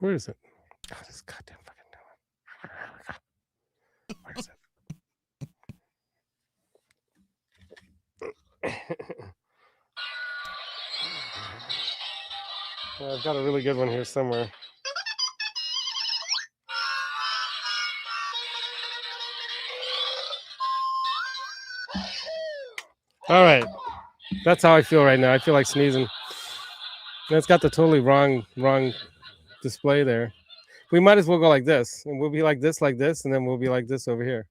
Where is it? Oh, this goddamn fucking where is it? Well, I've got a really good one here somewhere. All right, that's how I feel right now. I feel like sneezing. And it's got the totally wrong display there. We might as well go like this, and we'll be like this, and then we'll be like this over here.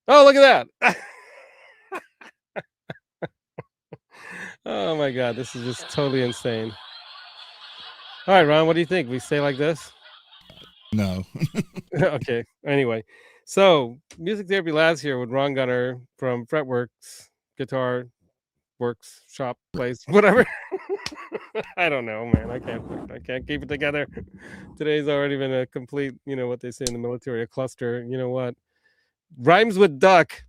Oh, look at that! Oh my god, this is just totally insane. All right, Ron, what do you think? We stay like this? No. Okay. Anyway, so Music Therapy Labs here with Ron Gunner from Fretworks Guitar Works Shop Place, whatever. I don't know, man. I can't keep it together. Today's already been a complete, you know what they say in the military, a cluster. You know what? Rhymes with duck.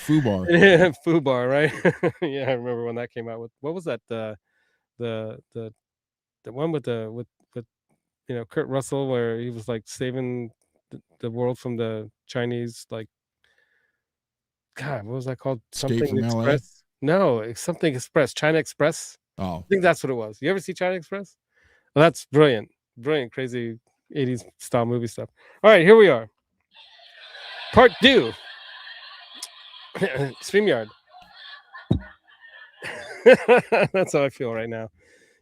Foobar. Yeah, Foobar, right? Yeah, I remember when that came out with what was that? The the the one with with you know Kurt Russell where he was like saving the world from the Chinese like God, what was that called? Escape Something from LA. Express? No, it's something Express, China Express. Oh, I think that's what it was. You ever see China Express? Well, that's brilliant. Brilliant, crazy 80s style movie stuff. All right, here we are. Part 2. StreamYard. That's how I feel right now.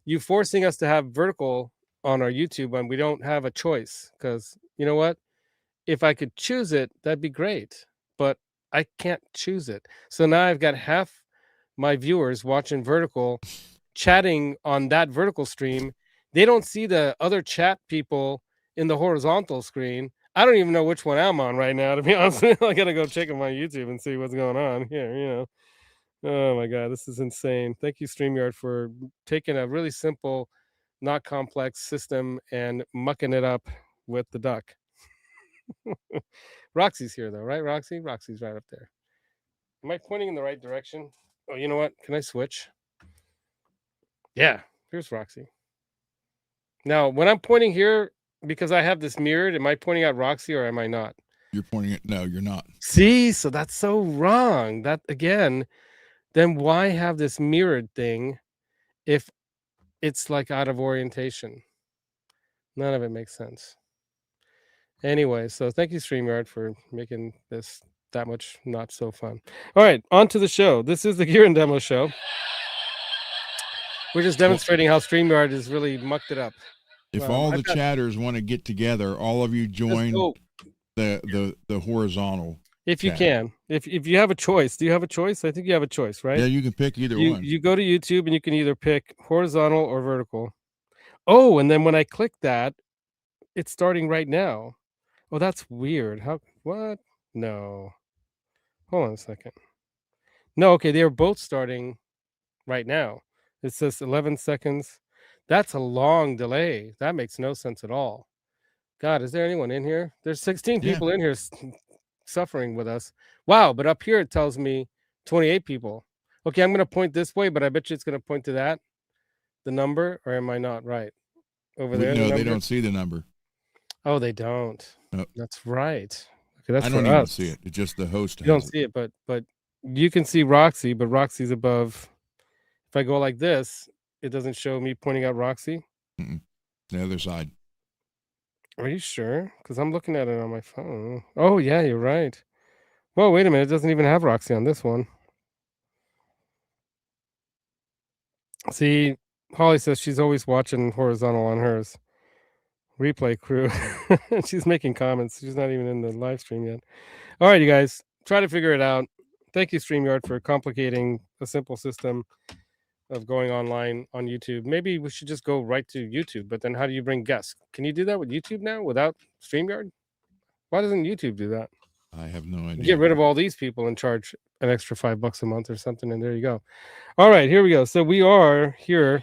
You forcing us to have vertical on our YouTube when we don't have a choice. Because you know what? If I could choose it, that'd be great. But I can't choose it. So now I've got half my viewers watching vertical, chatting on that vertical stream. They don't see the other chat people in the horizontal screen. I don't even know which one I'm on right now, to be honest. I gotta go check on my YouTube and see what's going on here, you know. Oh my god, this is insane. Thank you, StreamYard, for taking a really simple, not complex system and mucking it up with the duck. Roxy's here though, right? Roxy? Roxy's right up there. Am I pointing in the right direction? Oh, you know what? Can I switch? Yeah, here's Roxy. Now, when I'm pointing here, because I have this mirrored, am I pointing at Roxy or am I not? you're pointing it. No, you're not. See, so that's so wrong. That again, then why have this mirrored thing if it's like out of orientation? None of it makes sense. Anyway, so thank you, StreamYard, for making this that much not so fun. All right, on to the show. This is the Gear and Demo Show. We're just demonstrating how StreamYard has really mucked it up. If all the chatters want to get together, all of you join the horizontal. If you can. If you have a choice. Do you have a choice? I think you have a choice, right? Yeah, you can pick either one. You go to YouTube and you can either pick horizontal or vertical. Oh, and then when I click that, it's starting right now. Oh, that's weird. How what? No. Hold on a second. No, okay, they are both starting right now. It says 11 seconds. That's a long delay. That makes no sense at all. God, is there anyone in here? There's 16 people in here suffering with us. Wow, but up here it tells me 28 people. Okay, I'm going to point this way, but I bet you it's going to point to that, the number, or am I not right? Over there? No, they don't see the number. Oh, they don't. Nope. That's right. Okay, that's I don't for even us. see it. It's just the host. You don't see it, but you can see Roxy, but Roxy's above. If I go like this, it doesn't show me pointing out Roxy. The other side. Are you sure? Because I'm looking at it on my phone. Oh, yeah, you're right. Well, wait a minute. It doesn't even have Roxy on this one. See, Holly says she's always watching horizontal on hers. Replay crew. She's making comments. She's not even in the live stream yet. All right, you guys. Try to figure it out. Thank you, StreamYard, for complicating a simple system of going online on YouTube. Maybe we should just go right to YouTube, but then how do you bring guests? Can you do that with YouTube now without StreamYard? Why doesn't YouTube do that? I have no idea. Get rid of all these people and charge an extra $5 a month or something, and there you go. All right, here we go. So we are here.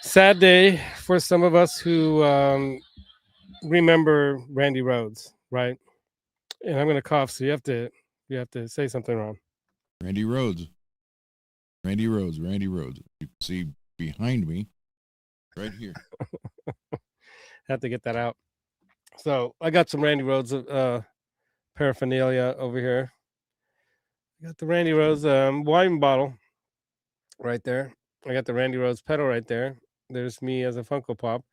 Sad day for some of us who remember Randy Rhoads, right? And I'm going to cough, so you have to say something wrong. Randy Rhoads. You can see behind me Right here. Have to get that out. So I got some Randy Rhoads paraphernalia over here. I got the Randy Rhoads wine bottle right there. I got the Randy Rhoads pedal right there. There's me as a Funko Pop.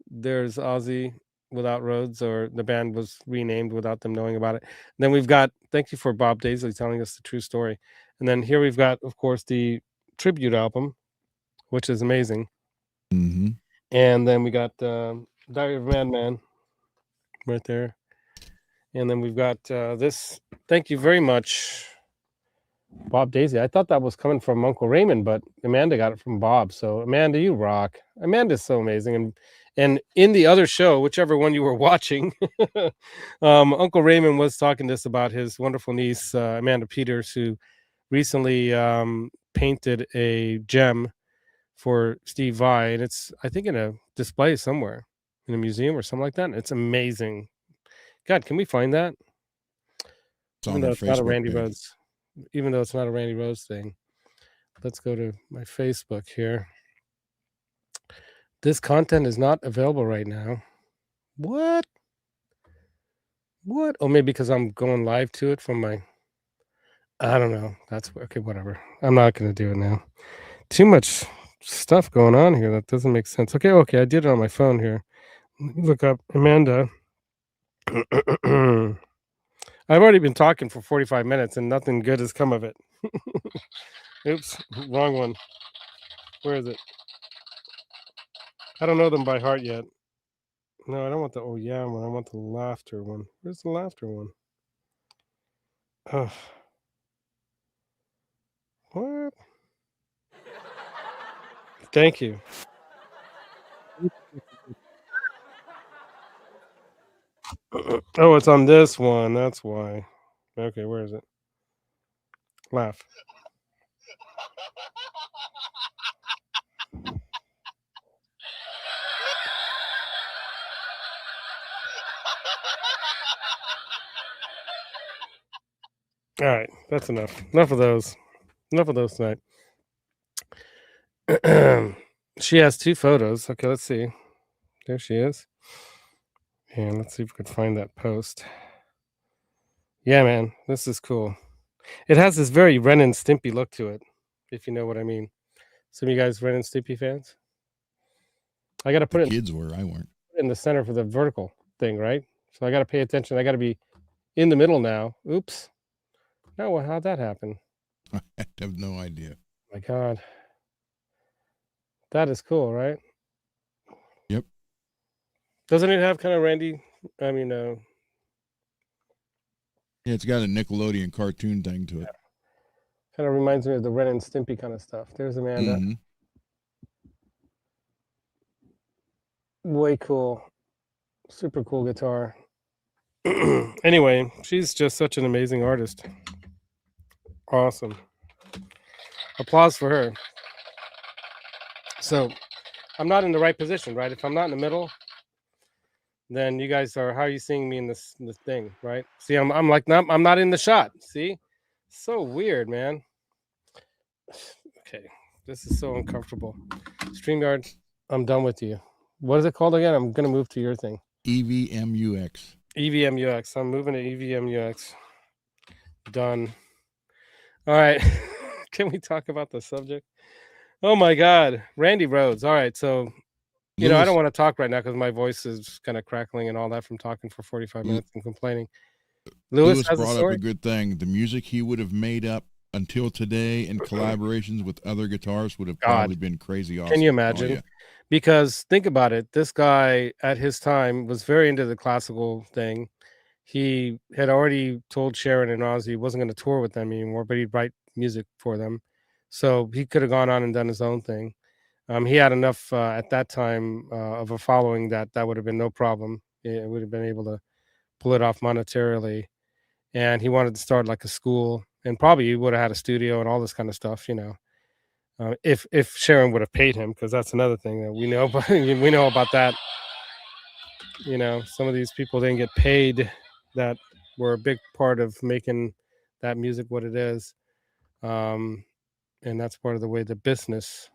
There's Ozzy without Rhodes, or the band was renamed without them knowing about it. Then we've got, thank you for Bob Daisley telling us the true story. And then here we've got, of course, the tribute album, which is amazing. Mm-hmm. And then we got Diary of a Madman right there. And then we've got this. Thank you very much, Bob Daisy. I thought that was coming from Uncle Raymond, but Amanda got it from Bob. So Amanda, you rock. Amanda's so amazing. And in the other show, whichever one you were watching, Uncle Raymond was talking to us about his wonderful niece, Amanda Peters, who recently painted a gem for Steve Vai. And it's, I think, in a display somewhere in a museum or something like that. And it's amazing. God, can we find that? It's Even on though her it's not a Facebook Randy page. Rhoads. Even though it's not a Randy Rhoads thing. Let's go to my Facebook here. This content is not available right now. What? What? Oh, maybe because I'm going live to it from my. I don't know. That's okay. Whatever. I'm not going to do it now. Too much stuff going on here that doesn't make sense. Okay. Okay. I did it on my phone here. Let me look up Amanda. I've already been talking for 45 minutes and nothing good has come of it. Oops. Wrong one. Where is it? I don't know them by heart yet. No, I don't want the oh yeah one. I want the laughter one. Where's the laughter one? Oh, what? Thank you. Oh, it's on this one. That's why. Okay, where is it? Laugh. All right, that's enough. Enough of those. Enough of those tonight. She has 2 photos. Okay, let's see. There she is. And let's see if we can find that post. Yeah, man, this is cool. It has this very Ren and Stimpy look to it, if you know what I mean. Some of you guys Ren and Stimpy fans? I got to The put it kids were. I weren't. in the center for the vertical thing, right? So I got to pay attention. I got to be in the middle now. Oops. No, how'd that happen? I have no idea. My God. That is cool, right? Yep. Doesn't it have kind of Randy? I mean, Yeah, it's got a Nickelodeon cartoon thing to it. kind of reminds me of the Ren and Stimpy kind of stuff. There's Amanda. Mm-hmm. Way cool. Super cool guitar. Anyway, she's just such an amazing artist. Awesome. Applause for her. So I'm not in the right position, right? If I'm not in the middle, then you guys are, how are you seeing me in this thing, right? See, I'm like, I'm not in the shot. See? So weird, man. Okay. This is so uncomfortable. StreamYard, I'm done with you. What is it called again? I'm gonna move to your thing. EVMUX. EVMUX. I'm moving to EVMUX. Done. All right. Can we talk about the subject? Oh my God, Randy Rhoads. All right, so you know I don't want to talk right now because my voice is kind of crackling and all that from talking for 45 minutes and complaining. Lewis has brought a story? up a good thing. The music he would have made up until today in collaborations with other guitarists would have probably been crazy awesome. Can you imagine? Oh, yeah. Because think about it. This guy at his time was very into the classical thing. He had already told Sharon and Ozzy he wasn't going to tour with them anymore, but he'd write music for them. So he could have gone on and done his own thing. He had enough at that time of a following that would have been no problem. It would have been able to pull it off monetarily. And he wanted to start like a school, and probably he would have had a studio and all this kind of stuff, you know. If Sharon would have paid him, because that's another thing that we know about. We know about that. You know, some of these people didn't get paid that were a big part of making that music what it is, and that's part of the way the business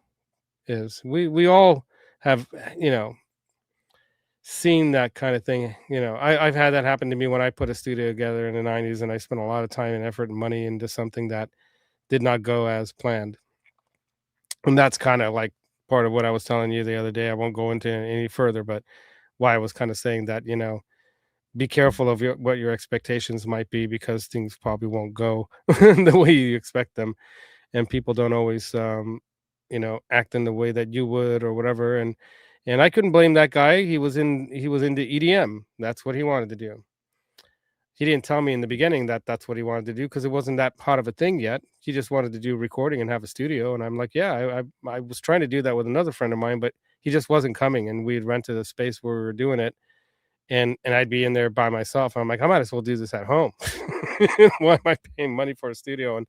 is. We all have, you know, seen that kind of thing. I've had that happen to me when I put a studio together in the 90s, and I spent a lot of time and effort and money into something that did not go as planned. And that's kind of like part of what I was telling you the other day. I won't go into any further, but why I was kind of saying that, be careful of what your expectations might be, because things probably won't go the way you expect them. And people don't always, act in the way that you would or whatever. And I couldn't blame that guy. He was into EDM. That's what he wanted to do. He didn't tell me in the beginning that that's what he wanted to do, because it wasn't that hot of a thing yet. He just wanted to do recording and have a studio, and I'm like, "Yeah, I was trying to do that with another friend of mine, but he just wasn't coming, and we had rented a space where we were doing it, and I'd be in there by myself. I'm like, I might as well do this at home. Why am I paying money for a studio, and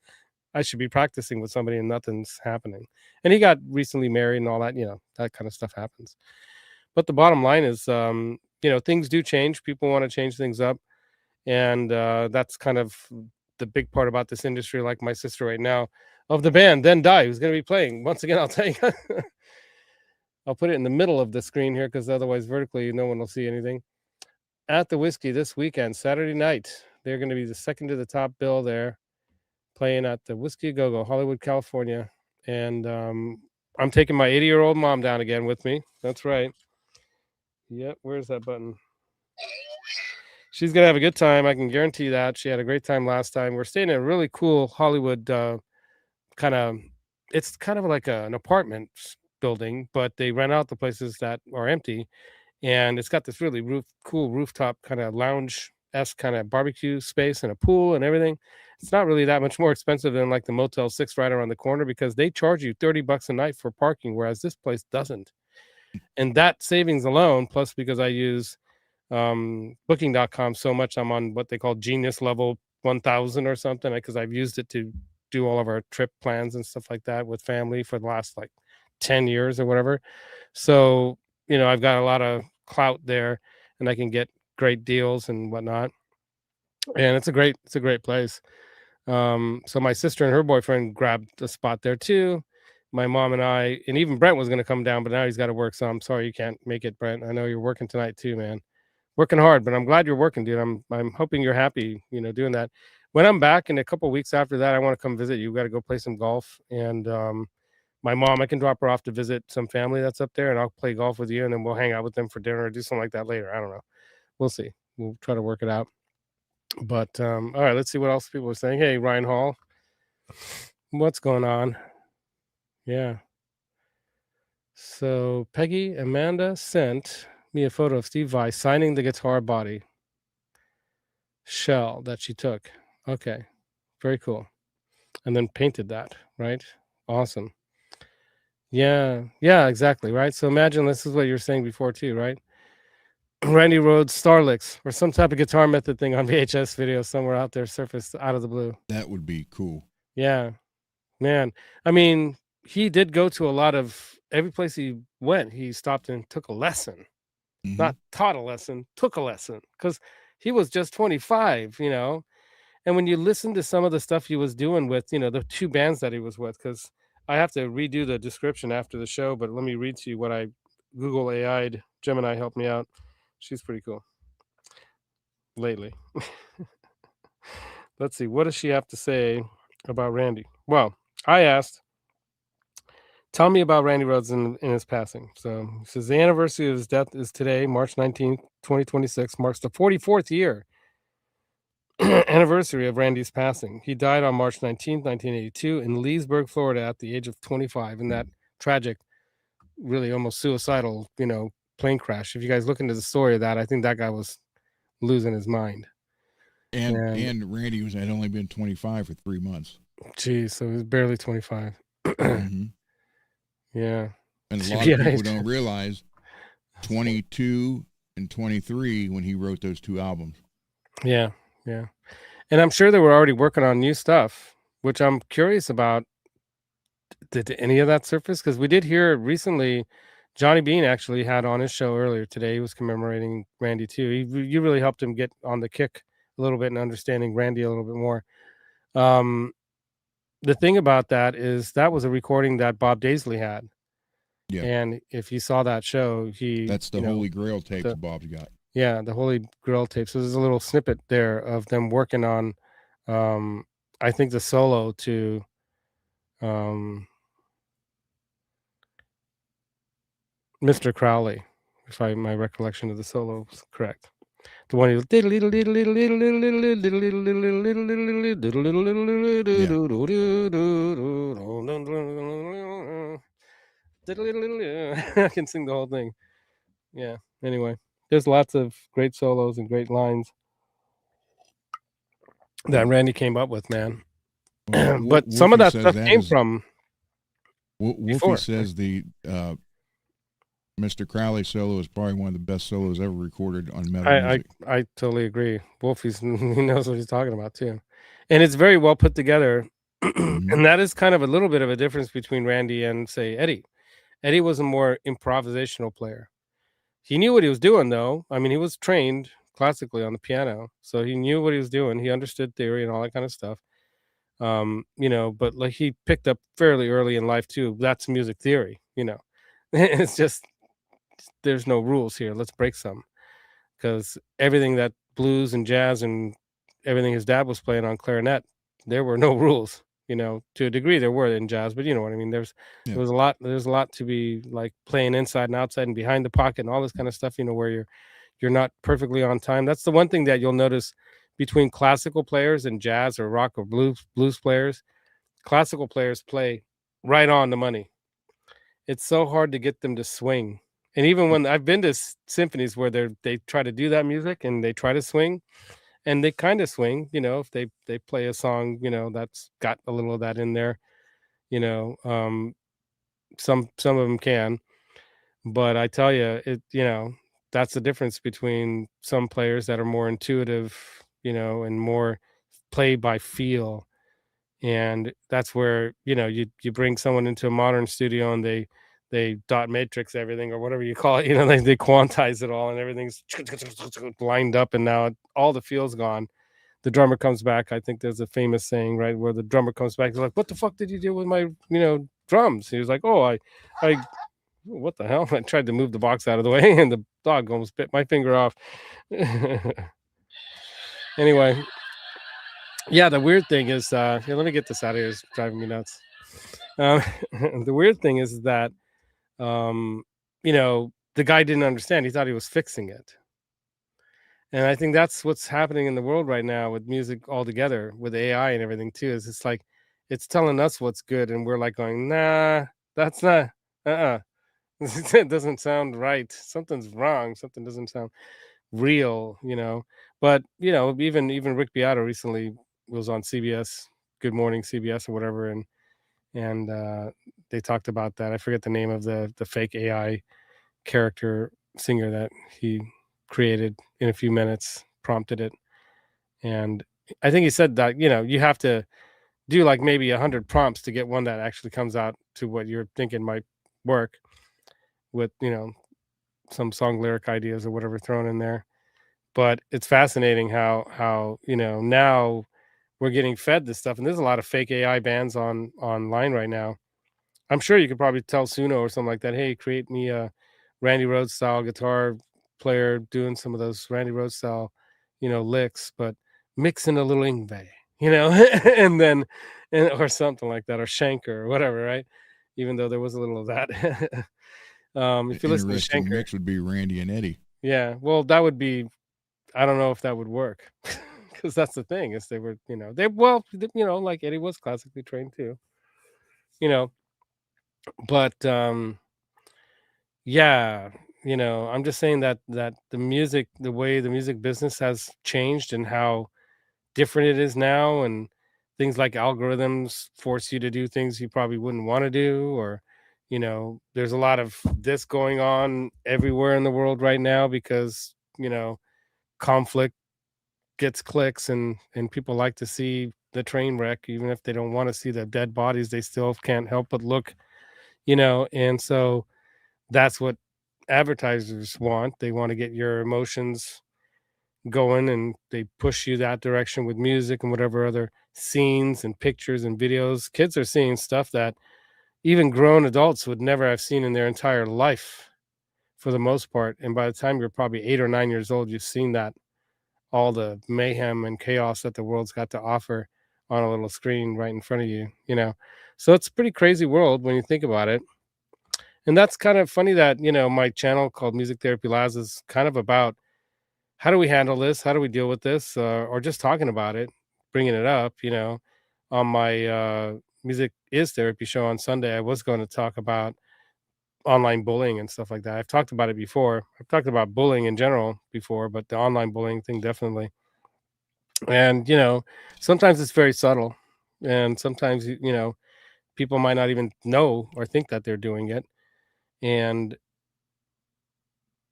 I should be practicing with somebody and nothing's happening?" And he got recently married and all that, that kind of stuff happens. But the bottom line is, things do change. People want to change things up, and that's kind of the big part about this industry. Like my sister right now, of the band Then Die, who's going to be playing once again. I'll tell you. I'll put it in the middle of the screen here, because otherwise vertically no one will see anything. At the Whiskey this weekend, Saturday night, they're going to be the second to the top bill there, playing at the Whiskey Go Go, Hollywood, California. And I'm taking my 80-year-old mom down again with me. That's right. Yep. Where's that button? She's gonna have a good time. I can guarantee that. She had a great time last time. We're staying in a really cool Hollywood kind of. It's kind of like an apartment building, but they rent out the places that are empty, and it's got this really cool rooftop kind of lounge kind of barbecue space and a pool and everything. It's not really that much more expensive than like the Motel 6 right around the corner, because they charge you $30 a night for parking, whereas this place doesn't. And that savings alone, plus because I use booking.com so much, I'm on what they call genius level 1000 or something, because I've used it to do all of our trip plans and stuff like that with family for the last like 10 years or whatever. So, I've got a lot of clout there, and I can get great deals and whatnot. And it's a great place. So my sister and her boyfriend grabbed a spot there too. My mom and I, and even Brent was going to come down, but now he's got to work. So I'm sorry you can't make it, Brent. I know you're working tonight too, man. Working hard, but I'm glad you're working, dude. I'm hoping you're happy, doing that. When I'm back in a couple weeks after that, I want to come visit you. Got to go play some golf, and my mom, I can drop her off to visit some family that's up there, and I'll play golf with you, and then we'll hang out with them for dinner or do something like that later. I don't know. We'll see. We'll try to work it out. But all right, let's see what else people are saying. Hey, Ryan Hall, what's going on? Yeah. So Peggy Amanda sent me a photo of Steve Vai signing the guitar body shell that she took. Okay, very cool. And then painted that, right? Awesome. Yeah, yeah, exactly, right? So imagine this is what you were saying before too, right? Randy Rhoads Starlicks, or some type of guitar method thing on VHS video somewhere out there surfaced out of the blue. That would be cool. Yeah, man. I mean, he did go to a lot of every place he went, he stopped and took a lesson. Not taught a lesson, took a lesson, because he was just 25, And when you listen to some of the stuff he was doing with, the two bands that he was with, because I have to redo the description after the show, but let me read to you what I Google AI'd. Gemini helped me out. She's pretty cool lately. Let's see. What does she have to say about Randy? Well, I asked, tell me about Randy Rhoads in his passing. So he says the anniversary of his death is today, March 19th, 2026, marks the 44th year anniversary of Randy's passing. He died on March 19th, 1982 in Leesburg, Florida at the age of 25 in that tragic, really almost suicidal, plane crash. If you guys look into the story of that, I think that guy was losing his mind. And Randy had only been 25 for 3 months. Geez, so he was barely 25. Yeah. And a lot of people don't realize 22 and 23 when he wrote those two albums. Yeah, yeah. And I'm sure they were already working on new stuff, which I'm curious about. Did any of that surface? Because we did hear recently, Johnny Bean actually had on his show earlier today. He was commemorating Randy too. You really helped him get on the kick a little bit and understanding Randy a little bit more. The thing about that is that was a recording that Bob Daisley had. Yeah. And if you saw that show, That's the Holy Grail tapes the Bob's got. yeah, the Holy Grail tapes. So there's a little snippet there of them working on, um, I think the solo to, um, Mr. Crowley, if my recollection of the solo is correct. The one who Yeah. I can sing the whole thing. Yeah. Anyway, there's lots of great solos and great lines Yeah. that Randy came up with, man. Well, But some of Wolfie that says stuff that came is from Wolfie before. says the Mr. Crowley solo is probably one of the best solos ever recorded on metal music. I totally agree. Wolfie's he knows what he's talking about too, and it's very well put together. And that is kind of a little bit of a difference between Randy and say Eddie. Eddie was a more improvisational player. He knew what he was doing, though. I mean, he was trained classically on the piano, so he knew what he was doing. He understood theory and all that kind of stuff. But like he picked up fairly early in life too. That's music theory. It's just there's no rules here. Let's break some because everything that blues and jazz and everything his dad was playing on clarinet, there were no rules. To a degree there were in jazz, but you know what I mean. Yeah. There's a lot to be like playing inside and outside and behind the pocket and all this kind of stuff. Where you're not perfectly on time. That's the one thing that you'll notice between classical players and jazz or rock or blues players. Classical players play right on the money. It's so hard to get them to swing. And even when I've been to symphonies where they try to do that music and they try to swing and they kind of swing, if they play a song, that's got a little of that in there, you know, um, some of them can, but I tell you, that's the difference between some players that are more intuitive, and more play by feel. And that's where you bring someone into a modern studio and they dot matrix everything or whatever you call it. They quantize it all and everything's lined up, and now all the feel's gone. The drummer comes back. I think there's a famous saying, right, where the drummer comes back, he's like, what the fuck did you do with my drums? He was like, oh, I what the hell? I tried to move the box out of the way and the dog almost bit my finger off. Anyway, yeah, the weird thing is, here, let me get this out of here. It's driving me nuts. The weird thing is that, the guy didn't understand. He thought he was fixing it. And I think that's what's happening in the world right now with music altogether, with AI and everything too. Is it's like it's telling us what's good, and we're like going, nah, that's not. It doesn't sound right. Something's wrong. Something doesn't sound real. But even Rick Beato recently was on CBS, Good Morning CBS or whatever, and they talked about that. I forget the name of the fake AI character singer that he created in a few minutes, prompted it, and I think he said that you have to do like maybe 100 prompts to get one that actually comes out to what you're thinking might work with some song lyric ideas or whatever thrown in there. But it's fascinating how now we're getting fed this stuff, and there's a lot of fake AI bands online right now. I'm sure you could probably tell Suno or something like that, hey, create me a Randy Rhoads style guitar player doing some of those Randy Rhoads style, licks, but mix in a little Ingve, and then or something like that, or Schenker or whatever, right? Even though there was a little of that. An If you listen to interesting Schenker, mix would be Randy and Eddie. yeah, well, that would be. I don't know if that would work because that's the thing is they were, like Eddie was classically trained too, you know, but yeah, I'm just saying that the way the music business has changed and how different it is now, and things like algorithms force you to do things you probably wouldn't want to do, or there's a lot of this going on everywhere in the world right now because conflict gets clicks, and people like to see the train wreck even if they don't want to see the dead bodies. They still can't help but look, and so that's what advertisers want. They want to get your emotions going, and they push you that direction with music and whatever other scenes and pictures and videos. Kids are seeing stuff that even grown adults would never have seen in their entire life for the most part. And by the time you're probably 8 or 9 years old, you've seen that all the mayhem and chaos that the world's got to offer on a little screen right in front of you, you know? So it's a pretty crazy world when you think about it. And that's kind of funny that, my channel called Music Therapy Labs is kind of about how do we handle this? How do we deal with this? Or just talking about it, bringing it up, On my Music is Therapy show on Sunday, I was going to talk about online bullying and stuff like that. I've talked about it before. I've talked about bullying in general before, but the online bullying thing definitely. And, sometimes it's very subtle. And sometimes, people might not even know or think that they're doing it. And,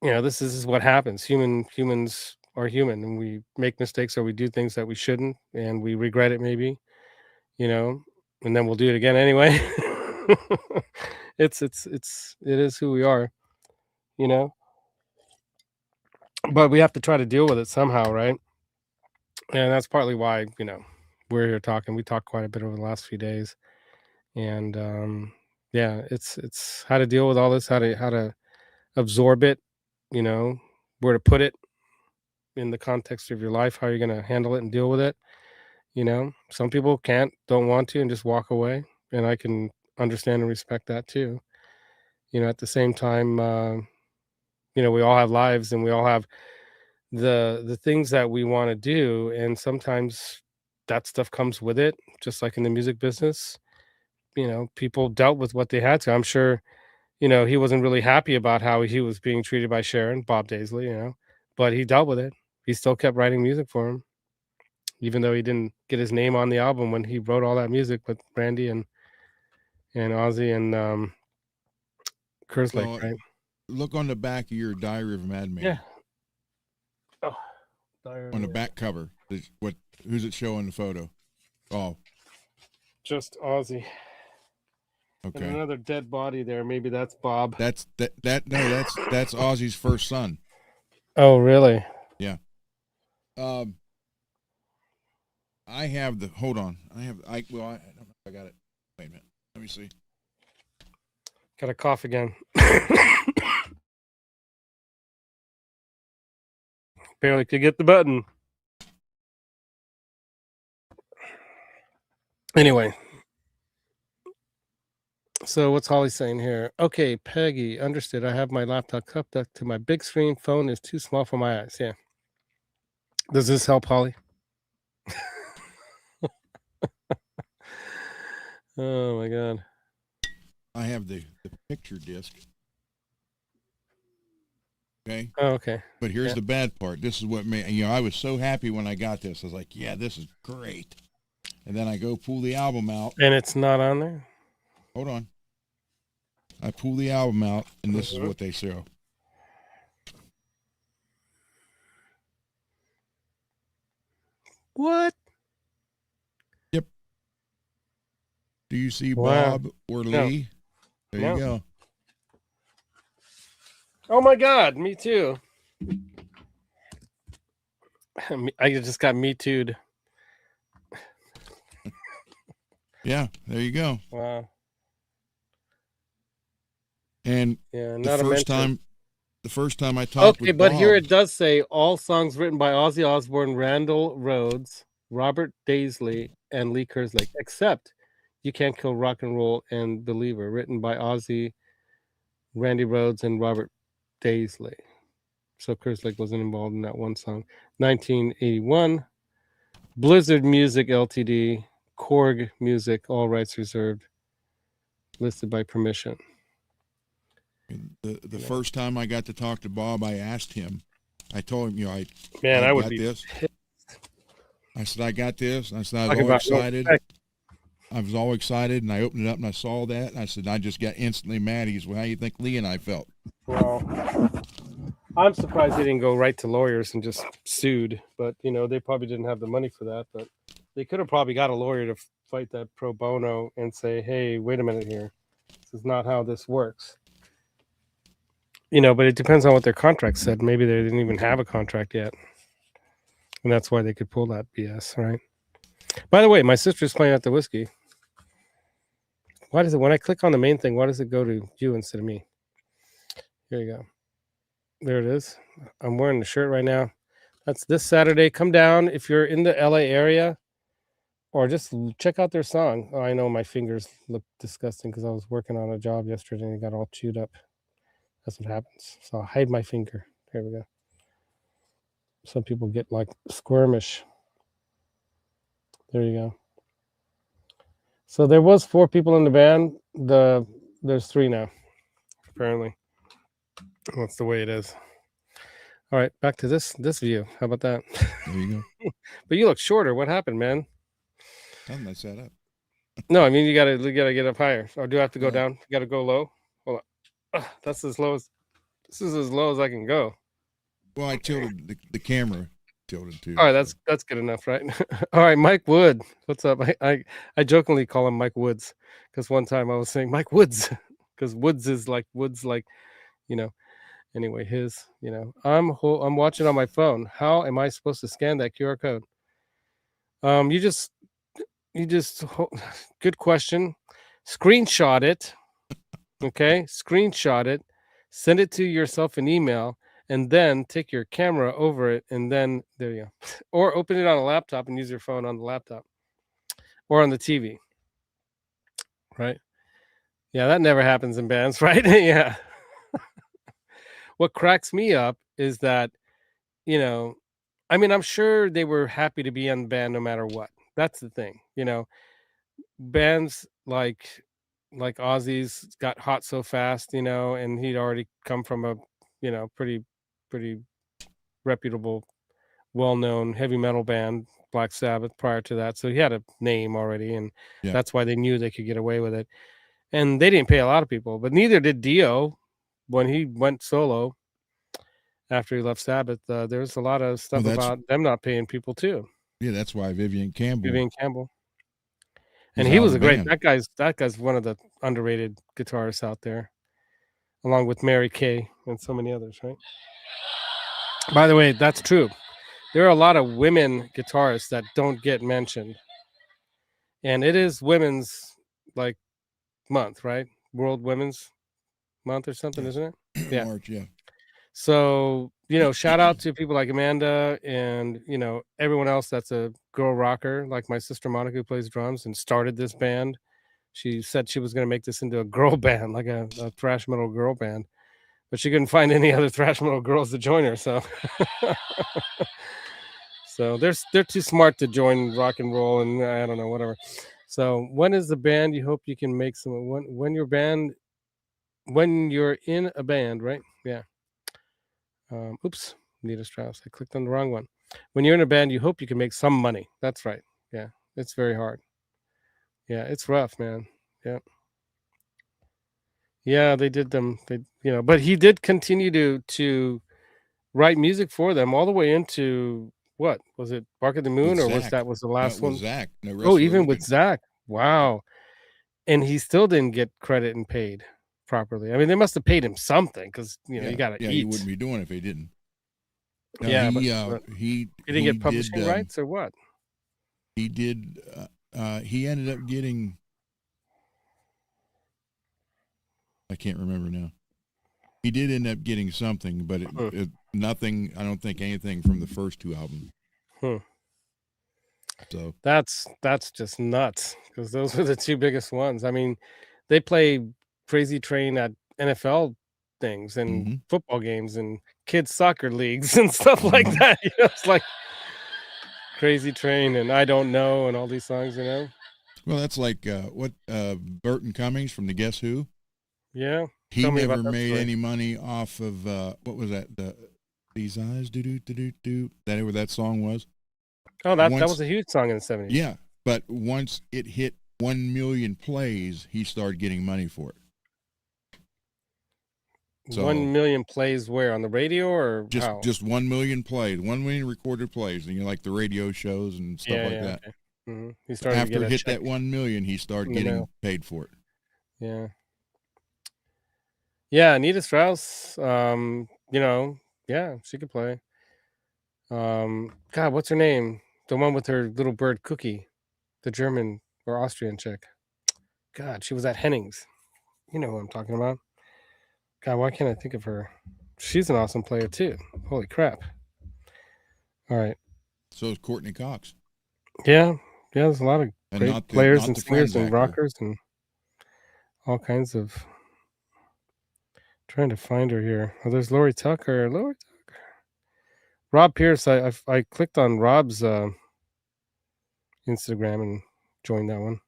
this is what happens. Humans are human and we make mistakes or we do things that we shouldn't and we regret it maybe, you know, and then we'll do it again anyway. It is who we are, you know. But we have to try to deal with it somehow, right? And that's partly why, we're here talking. We talked quite a bit over the last few days. And yeah, it's how to deal with all this, how to absorb it, you know, where to put it in the context of your life, how you're gonna handle it and deal with it. Some people don't want to and just walk away. And I can understand and respect that too. At the same time, we all have lives and we all have the things that we want to do, and sometimes that stuff comes with it, just like in the music business. People dealt with what they had to. I'm sure, he wasn't really happy about how he was being treated by Sharon, Bob Daisley, but he dealt with it. He still kept writing music for him, even though he didn't get his name on the album when he wrote all that music with Randy and Ozzy and Kerslake, So right? look on the back of your Diary of a Yeah. Madman. Oh, On the back cover. Who's it showing the photo? Oh, just Ozzy. And okay. another dead body there. Maybe that's Bob. That's Ozzy's first son. Oh, really? Yeah. I have the hold on. I don't know if I got it. Wait a minute. Let me see. Got a cough again. Barely could get the button. Anyway. So what's Holly saying here? Okay, Peggy, understood. I have my laptop cupped up to my big screen. Phone is too small for my eyes. Yeah. Does this help, Holly? Oh my god. I have the picture disc. Okay. Oh, okay. But here's the bad part. This is what made I was so happy when I got this. I was like, yeah, this is great. And then I go pull the album out. And it's not on there? Hold on. I pull the album out, and this is what they show. What? Yep. Do you see Bob or Lee? There you go. Oh my god, me too. I just got me too'd. Yeah, there you go. Wow. And yeah, the first time I talked with but Bob, here it does say all songs written by Ozzy Osbourne, Randall Rhoads, Robert Daisley, and Lee Kerslake, except You Can't Kill Rock and Roll and Believer, written by Ozzy, Randy Rhoads, and Robert Daisley. So Kerslake wasn't involved in that one song. 1981, Blizzard Music Ltd, Korg Music, all rights reserved, listed by permission. The first time I got to talk to Bob, I asked him. I told him, I would got be this. pissed. I said, I got this. I said, I was all excited. I was all excited, and I opened it up and I saw that. And I said, I just got instantly mad. He said, well, how do you think Lee and I felt? Well, I'm surprised they didn't go right to lawyers and just sued. But, they probably didn't have the money for that. But they could have probably got a lawyer to fight that pro bono and say, hey, wait a minute here. This is not how this works. But it depends on what their contract said. Maybe they didn't even have a contract yet. And that's why they could pull that BS, right? By the way, my sister's playing at the whiskey. Why does it when I click on the main thing, why does it go to you instead of me? Here you go. There it is. I'm wearing the shirt right now. That's this Saturday. Come down if you're in the LA area or just check out their song. Oh, I know my fingers look disgusting because I was working on a job yesterday and it got all chewed up. That's what happens. So I'll hide my finger. There we go. Some people get like squirmish. There you go. So there was 4 people in the band. There's 3 now, apparently. That's the way it is. All right, back to this view. How about that? There you go. But you look shorter. What happened, man? Nothing, I sat up. No, I mean you gotta get up higher. Or do I have to go down? You gotta go low. Hold on. That's as low as this is as low as I can go. Well, I tilted the camera tilted too. All right, that's good enough, right? All right, Mike Wood. What's up? I jokingly call him Mike Woods because one time I was saying Mike Woods because Woods is like you know. Anyway, I'm watching on my phone. How am I supposed to scan that QR code? You just good question. Screenshot it. Okay, screenshot it, send it to yourself an email, and then take your camera over it, and then there you go. Or open it on a laptop and use your phone on the laptop or on the TV. Right? Yeah, that never happens in bands, right? Yeah. What cracks me up is that, I mean, I'm sure they were happy to be in the band no matter what. That's the thing, bands like Ozzy's got hot so fast, and he'd already come from a, pretty reputable, well-known heavy metal band, Black Sabbath, prior to that. So he had a name already, and that's why they knew they could get away with it. And they didn't pay a lot of people, but neither did Dio when he went solo after he left Sabbath. There's a lot of stuff about them not paying people too. Yeah, that's why Vivian Campbell. And he was a great that guy's one of the underrated guitarists out there, along with Mary Kay and so many others, right? By the way, that's true. There are a lot of women guitarists that don't get mentioned. And it is women's like month, right? World Women's Month or something, isn't it? Yeah. March, yeah. So, shout out to people like Amanda and, everyone else that's a girl rocker, like my sister Monica, who plays drums and started this band. She said she was going to make this into a girl band, like a thrash metal girl band, but she couldn't find any other thrash metal girls to join her. So, so they're too smart to join rock and roll, and I don't know, whatever. So, when is the band you hope you can make some? When you're in a band, right? Yeah. Oops, Nita Strauss. I clicked on the wrong one. When you're in a band, you hope you can make some money. That's right. Yeah, it's very hard. Yeah, it's rough, man. Yeah. Yeah, they did them. But he did continue to write music for them all the way into what was it? Bark at the Moon, or was the last one? Zach. Oh, even with Zach. Wow. And he still didn't get credit and paid properly. I mean, they must have paid him something because you got to eat. Yeah, he wouldn't be doing it if he didn't. No, yeah, he didn't get publishing rights or what? He did. He ended up getting. I can't remember now. He did end up getting something, but nothing. I don't think anything from the first 2 albums. So that's just nuts because those were the 2 biggest ones. I mean, they play Crazy Train at NFL things and football games and kids soccer leagues and stuff like that. It's like Crazy Train and I Don't Know and all these songs. Well, that's like Burton Cummings from the Guess Who. Yeah, he never made any money off of what was that? These Eyes do. That song was. Oh, that was a huge song in the 70s. Yeah, but once it hit 1 million plays, he started getting money for it. So, 1 million plays where? On the radio or just 1 million plays, 1 million recorded plays, and like the radio shows and stuff like that. Okay. Mm-hmm. He started after he hit that 1 million, he started getting paid for it. Yeah. Yeah, Anita Strauss, yeah, she could play. God, what's her name? The one with her little bird Cookie, the German or Austrian chick. God, she was at Hennings. You know who I'm talking about. God, why can't I think of her? She's an awesome player too. Holy crap! All right. So is Courtney Cox. Yeah, there's a lot of And great players and the singers friends and actor. rockers and all kinds of. Trying to find her here. Oh, there's Lori Tucker. Rob Pierce. I clicked on Rob's Instagram and joined that one.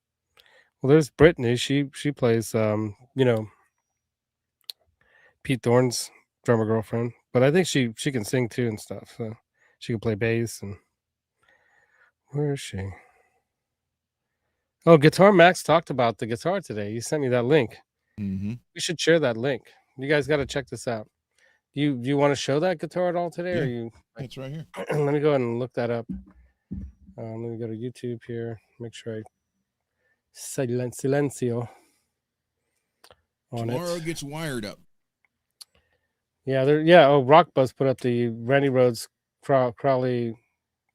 Well, there's Brittany. She plays Pete Thorne's drummer girlfriend, but I think she can sing too and stuff. So she can play bass. And where is she? Oh, Guitar Max talked about the guitar today. He sent me that link. Mm-hmm. We should share that link. You guys got to check this out. Do you want to show that guitar at all today? Yeah, or you? It's right here. Let me go ahead and look that up. Let me go to YouTube here. Make sure I silencio on Tomorrow it. gets wired up. Yeah, Oh, Rock Buzz put up the Randy Rhoads Crowley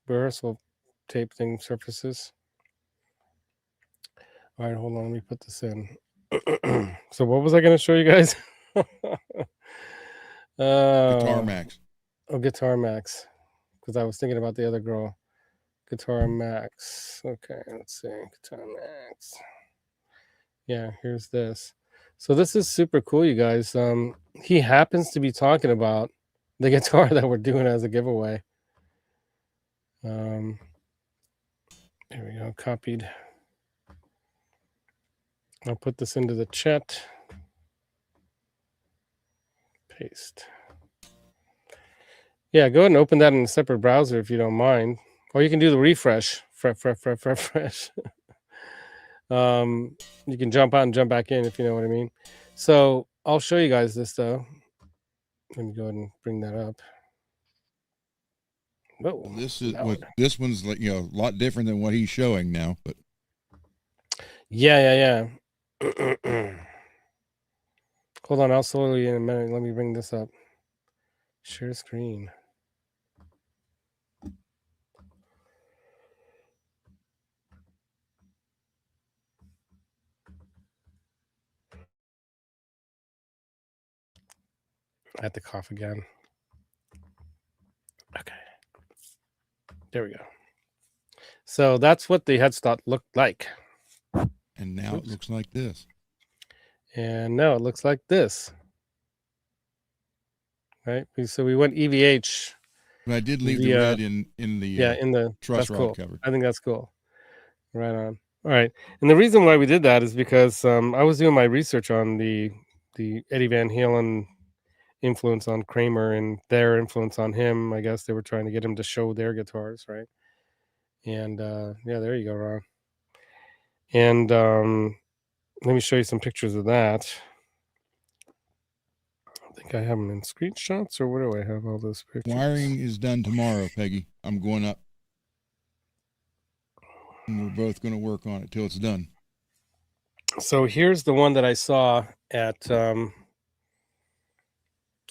rehearsal tape thing surfaces. All right, hold on. Let me put this in. So what was I going to show you guys? Guitar Max. Oh, Guitar Max. Because I was thinking about the other girl. Guitar Max. Okay, let's see. Guitar Max. Yeah, here's this. So this is super cool, you guys. He happens to be talking about the guitar that we're doing as a giveaway. There we go, copied. I'll put this into the chat. Paste. Yeah, go ahead and open that in a separate browser if you don't mind. Or you can do the refresh. Refresh. You can jump out and jump back in if you know what I mean. So I'll show you guys this though. Let me go ahead and bring that up. Whoa, this one's like a lot different than what he's showing now, but yeah. Hold on, I'll slow you in a minute. Let me bring this up. Share screen. I have to cough again. Okay. There we go. So that's what the headstock looked like. And now it looks like this. And now it looks like this. Right? So we went EVH. But I did leave the red in the truss rod cool. cover. I think that's cool. Right on. All right. And the reason why we did that is because I was doing my research on the Eddie Van Halen influence on Kramer and their influence on him. I guess they were trying to get him to show their guitars, right? And yeah, there you go, Ron. And let me show you some pictures of that. I think I have them in screenshots, or where do I have all those pictures? Wiring is done tomorrow, Peggy. I'm going up. And we're both going to work on it till it's done. So here's the one that I saw at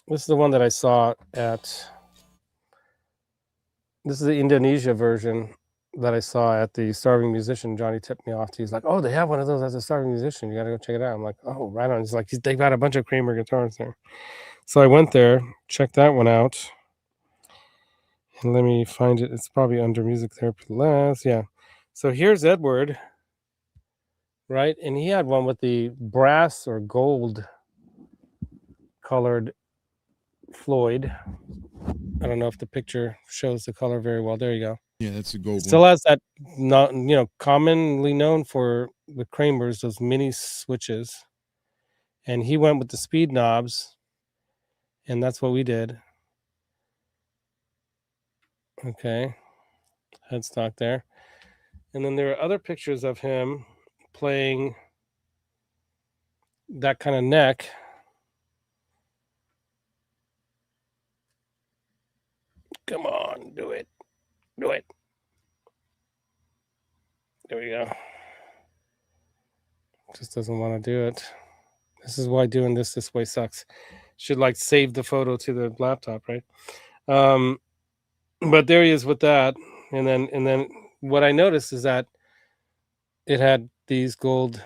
this is the one that I saw at this is the Indonesia version that I saw at the Starving Musician. Johnny tipped me off to. He's like, oh, they have one of those as a Starving Musician. You got to go check it out. I'm like, oh, right on. He's like, they've got a bunch of Kramer guitars there. So I went there, checked that one out. And let me find it. It's probably under Music Therapy Last. Yeah. So here's Edward, right? And he had one with the brass or gold colored Floyd. I don't know if the picture shows the color very well. There you go. Yeah, that's a gold one. Still has that, not commonly known for the Kramers, those mini switches. And he went with the speed knobs, and that's what we did. Okay, headstock there. And then there are other pictures of him playing that kind of neck. Come on, do it. Do it. There we go. Just doesn't want to do it. This is why doing this way sucks. Should like save the photo to the laptop, right? But there he is with that. And then what I noticed is that it had these gold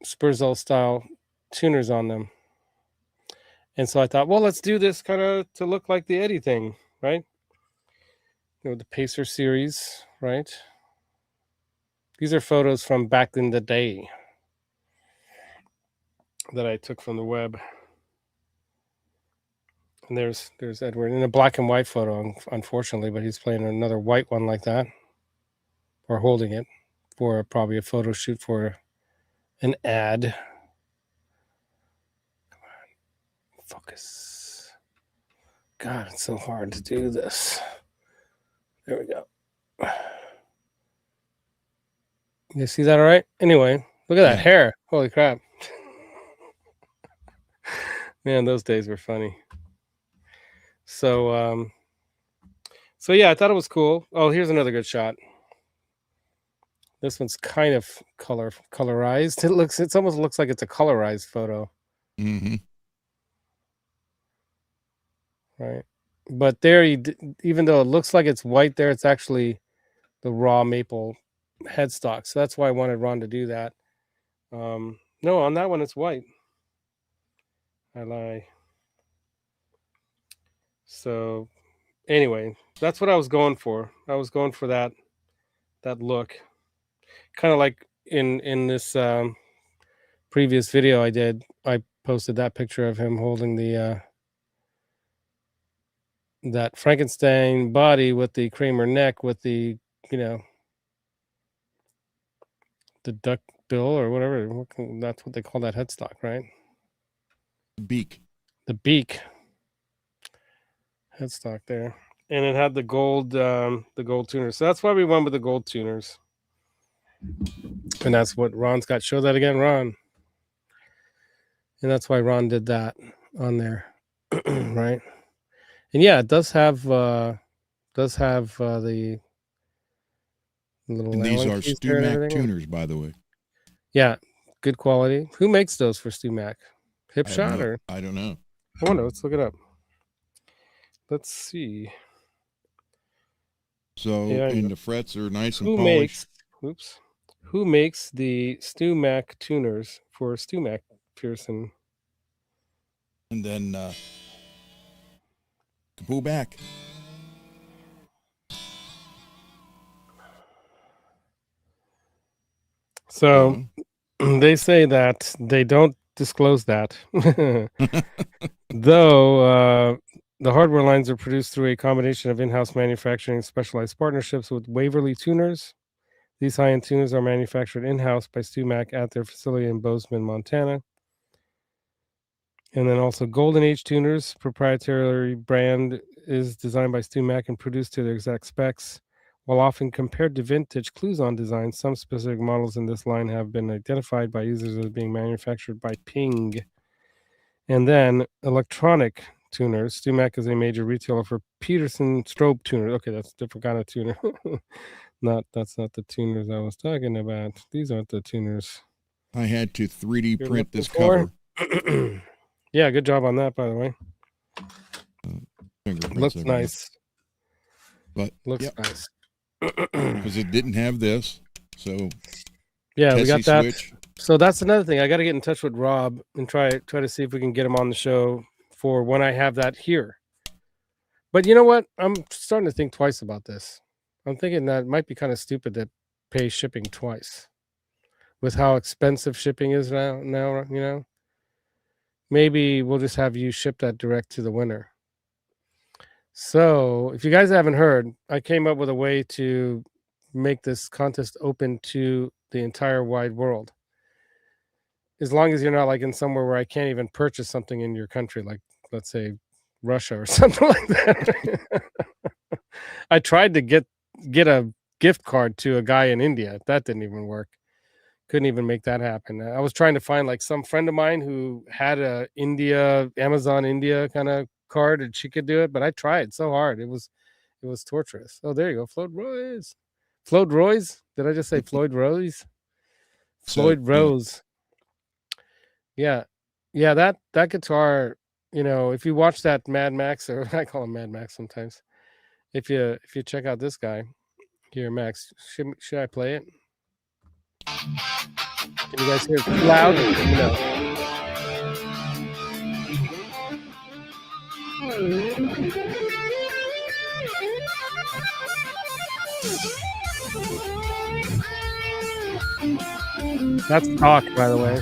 Spurzell style tuners on them. And so I thought, well, let's do this kind of to look like the Eddie thing, right? The Pacer series, right? These are photos from back in the day that I took from the web. And there's Edward in a black and white photo, unfortunately, but he's playing another white one like that, or holding it for probably a photo shoot for an ad. Come on, focus. God, it's so hard to do this. There we go. You see that all right? Anyway, look at that hair. Holy crap. Man, those days were funny. So yeah, I thought it was cool. Oh, here's another good shot. This one's kind of colorized. It almost looks like it's a colorized photo. Mm-hmm. Right. But there, even though it looks like it's white there, it's actually the raw maple headstock. So that's why I wanted Ron to do that. No, on that one, it's white. I lie. So anyway, that's what I was going for. I was going for that look. Kind of like in this previous video I did, I posted that picture of him holding the that Frankenstein body with the Kramer neck with the, the duck bill or whatever. That's what they call that headstock, right? Beak. The beak headstock there. And it had the gold tuners. So that's why we went with the gold tuners. And that's what Ron's got. Show that again, Ron. And that's why Ron did that on there. Right. And yeah, it does have the little. And these are StewMac tuners, by the way. Yeah, good quality. Who makes those for StewMac? Hipshot or I don't know. I wonder. Let's look it up. Let's see. So and the frets are nice and polished. Who makes the StewMac tuners for StewMac Pearson? And then pull back. So they say that they don't disclose that. Though the hardware lines are produced through a combination of in-house manufacturing and specialized partnerships with Waverly Tuners. These high-end tuners are manufactured in-house by StewMac at their facility in Bozeman, Montana. And then also Golden Age Tuners, proprietary brand, is designed by StewMac and produced to their exact specs. While often compared to vintage clues-on designs, some specific models in this line have been identified by users as being manufactured by Ping. And then electronic tuners. StewMac is a major retailer for Peterson strobe tuners. Okay, that's a different kind of tuner. That's not the tuners I was talking about. These aren't the tuners. I had to 3D print this cover. Yeah, good job on that, by the way. Looks nice. But looks nice. Because it didn't have this. So yeah, we got that. Switch. So that's another thing. I got to get in touch with Rob and try to see if we can get him on the show for when I have that here. But you know what? I'm starting to think twice about this. I'm thinking that it might be kind of stupid to pay shipping twice with how expensive shipping is now, Maybe we'll just have you ship that direct to the winner. So if you guys haven't heard, I came up with a way to make this contest open to the entire wide world. As long as you're not like in somewhere where I can't even purchase something in your country, like let's say Russia or something like that. I tried to get a gift card to a guy in India. That didn't even work. Couldn't even make that happen. I was trying to find like some friend of mine who had a Amazon India kind of card and she could do it, but I tried so hard. It was torturous. Oh, there you go. Floyd Royce. Did I just say Floyd Rose? Floyd Rose. Yeah. That guitar, if you watch that Mad Max, or I call him Mad Max sometimes. If you check out this guy here, Max, should I play it? Can you guys hear it too loud? Let me know. That's talk, by the way.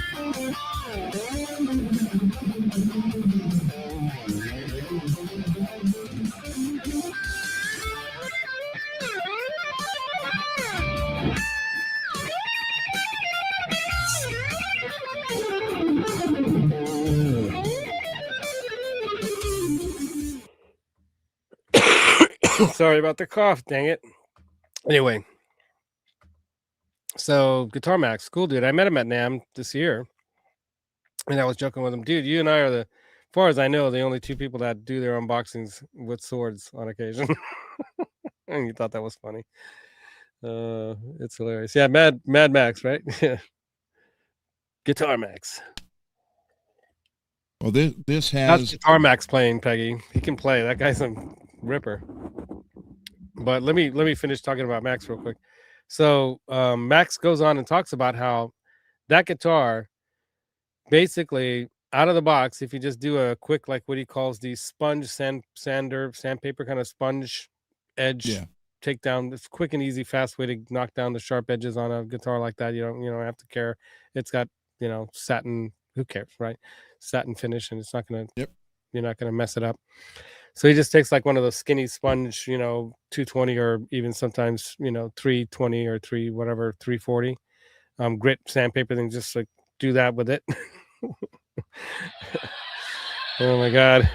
Sorry about the cough, dang it. Anyway, so Guitar Max, cool dude. I met him at NAMM this year, and I was joking with him, dude. You and I are as far as I know, the only two people that do their unboxings with swords on occasion. And you thought that was funny. It's hilarious. Yeah, Mad Max, right? Yeah. Guitar Max. Well, this That's has Guitar Max playing, Peggy. He can play. That guy's a ripper. But let me finish talking about Max real quick. So Max goes on and talks about how that guitar, basically out of the box, if you just do a quick, like what he calls the sponge sandpaper kind of sponge edge takedown, it's quick and easy, fast way to knock down the sharp edges on a guitar like that. You don't have to care. It's got satin. Who cares, right? Satin finish, and it's not gonna. You're not gonna mess it up. So he just takes like one of those skinny sponge, 220 or even sometimes 320 or 340 grit sandpaper thing, just like do that with it. Oh my god,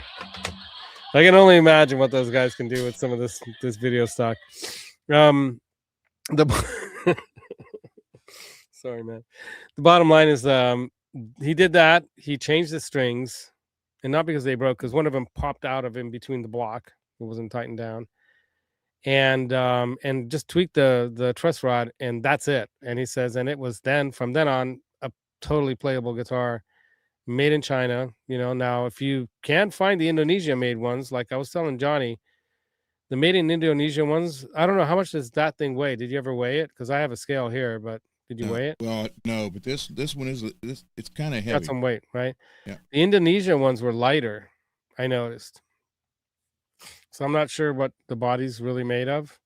I can only imagine what those guys can do with some of this video stock. Sorry, man. The bottom line is he did that. He changed the strings, and not because they broke, because one of them popped out of in between the block. It wasn't tightened down, and just tweaked the truss rod, and that's it. And he says, and it was from then on a totally playable guitar, made in China. Now if you can find the Indonesia made ones, like I was telling Johnny, the made in Indonesia ones, I don't know how much does that thing weigh. Did you ever weigh it? Because I have a scale here, but did you weigh it? Well, no, but this one is it's kind of heavy. Got some weight, right? Yeah. The Indonesia ones were lighter, I noticed. So I'm not sure what the body's really made of.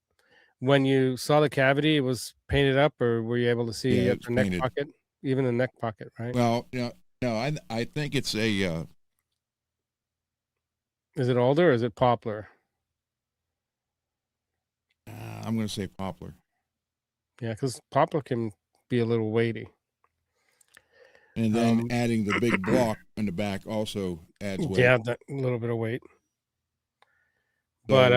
When you saw the cavity, it was painted up, or were you able to see at the neck pocket? Even the neck pocket, right? Well, no, I think it's a. Is it alder or is it poplar? I'm going to say poplar. Yeah, because poplar can be a little weighty. And then adding the big block in the back also adds weight. Yeah, a little bit of weight. But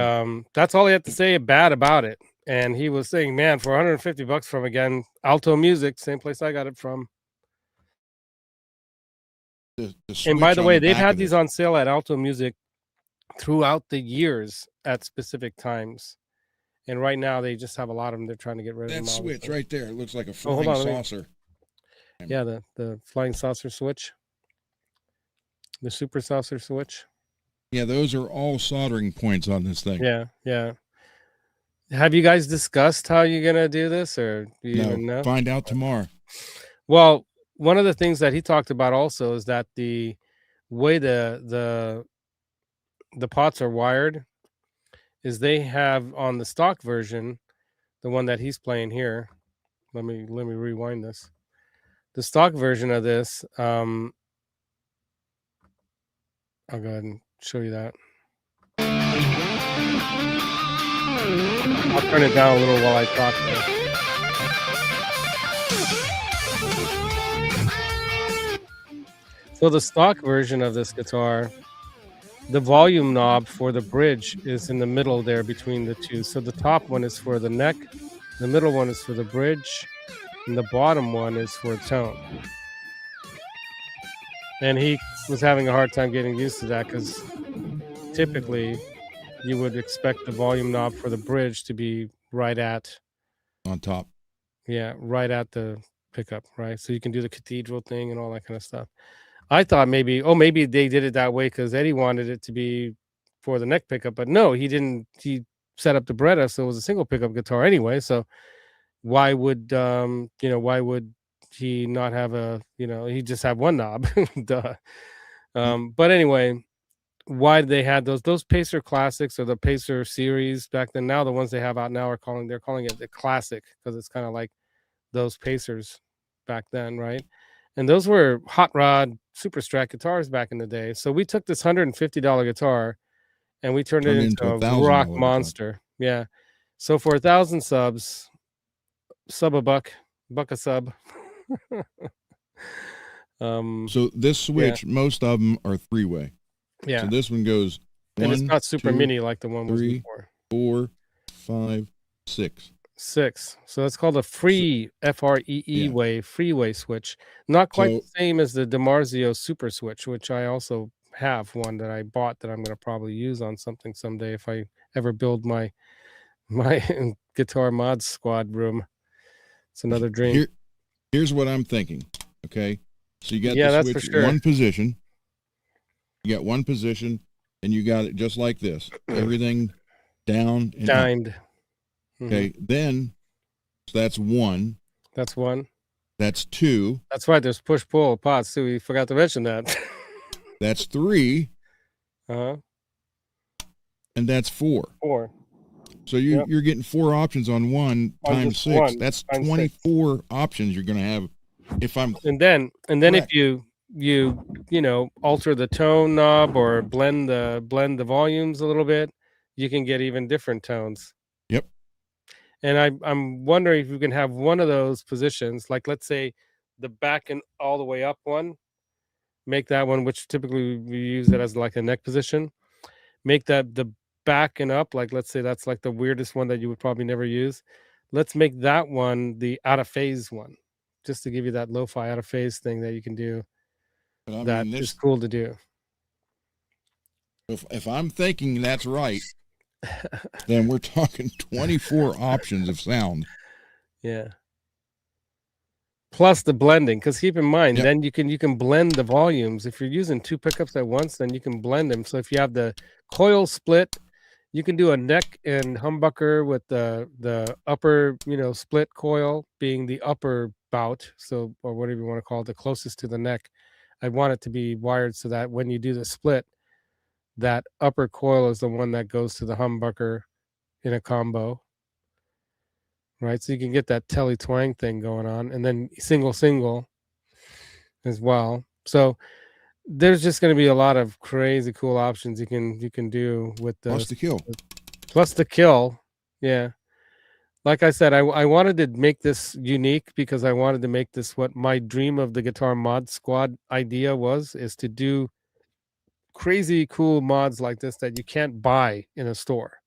that's all he had to say bad about it. And he was saying, man, for $150 from, again, Alto Music, same place I got it from. And by the way, they've had these on sale at Alto Music throughout the years at specific times. And right now they just have a lot of them. They're trying to get rid of them. That switch right there, it looks like a flying saucer. Yeah, the flying saucer switch. The super saucer switch. Yeah, those are all soldering points on this thing. Yeah. Have you guys discussed how you're going to do this, or do you even know? Find out tomorrow. Well, one of the things that he talked about also is that the way the pots are wired is they have on the stock version, the one that he's playing here. Let me rewind this. The stock version of this, I'll go ahead and show you that. I'll turn it down a little while I talk there. So the stock version of this guitar, the volume knob for the bridge is in the middle there between the two. So the top one is for the neck, the middle one is for the bridge, and the bottom one is for tone. And he was having a hard time getting used to that because typically you would expect the volume knob for the bridge to be right at on top. Yeah, right at the pickup, right? So you can do the cathedral thing and all that kind of stuff. I thought maybe they did it that way because Eddie wanted it to be for the neck pickup, but no, he didn't. He set up the Beretta, so it was a single pickup guitar anyway. So why would he not have a, he just have one knob? Duh. But anyway, why they had those Pacer Classics or the Pacer series back then. Now the ones they have out now they're calling it the Classic because it's kind of like those Pacers back then, right? And those were hot rod super strat guitars back in the day. So we took this $150 guitar and we turned it into a a rock $1,000 monster. Yeah. So for 1,000 subs, sub a buck a sub. So this switch, most of them are 3-way. Yeah. So this one goes and 1, it's not super 2, mini like the one was 3, before. 4, 5, 6. 6. So it's called a free FREE way freeway switch. Not quite the same as the DiMarzio Super Switch, which I also have one that I bought that I'm going to probably use on something someday if I ever build my guitar mod squad room. It's another dream. Here's what I'm thinking. Okay, so you got the switch that's for sure. one position. You got one position, and you got it just like this. Everything down and dined. Up. Okay, then so that's 1. That's 1. That's 2. That's right. There's push pull pots too. We forgot to mention that. That's 3. And that's 4. 4. So you're getting 4 options on 1 times 6. That's 24 options you're going to have. If I'm and then correct. If you alter the tone knob or blend the volumes a little bit, you can get even different tones. Yep. And I'm wondering if you can have one of those positions, like let's say the back and all the way up one, make that one, which typically we use it as like a neck position, make that the back and up, like let's say that's like the weirdest one that you would probably never use. Let's make that one the out of phase one, just to give you that lo-fi out of phase thing that you can do. That is cool to do. If I'm thinking that's right, then we're talking 24 options of sound. Yeah. Plus the blending, because keep in mind, then you can blend the volumes. If you're using 2 pickups at once, then you can blend them. So if you have the coil split, you can do a neck and humbucker with the upper, split coil being the upper bout, so or whatever you want to call it, the closest to the neck. I want it to be wired so that when you do the split, that upper coil is the one that goes to the humbucker in a combo. Right, so you can get that telly twang thing going on, and then single as well. So there's just going to be a lot of crazy cool options you can do with the plus the kill. Yeah, like I said, I wanted to make this unique because I wanted to make this what my dream of the Guitar Mod Squad idea is to do crazy cool mods like this that you can't buy in a store,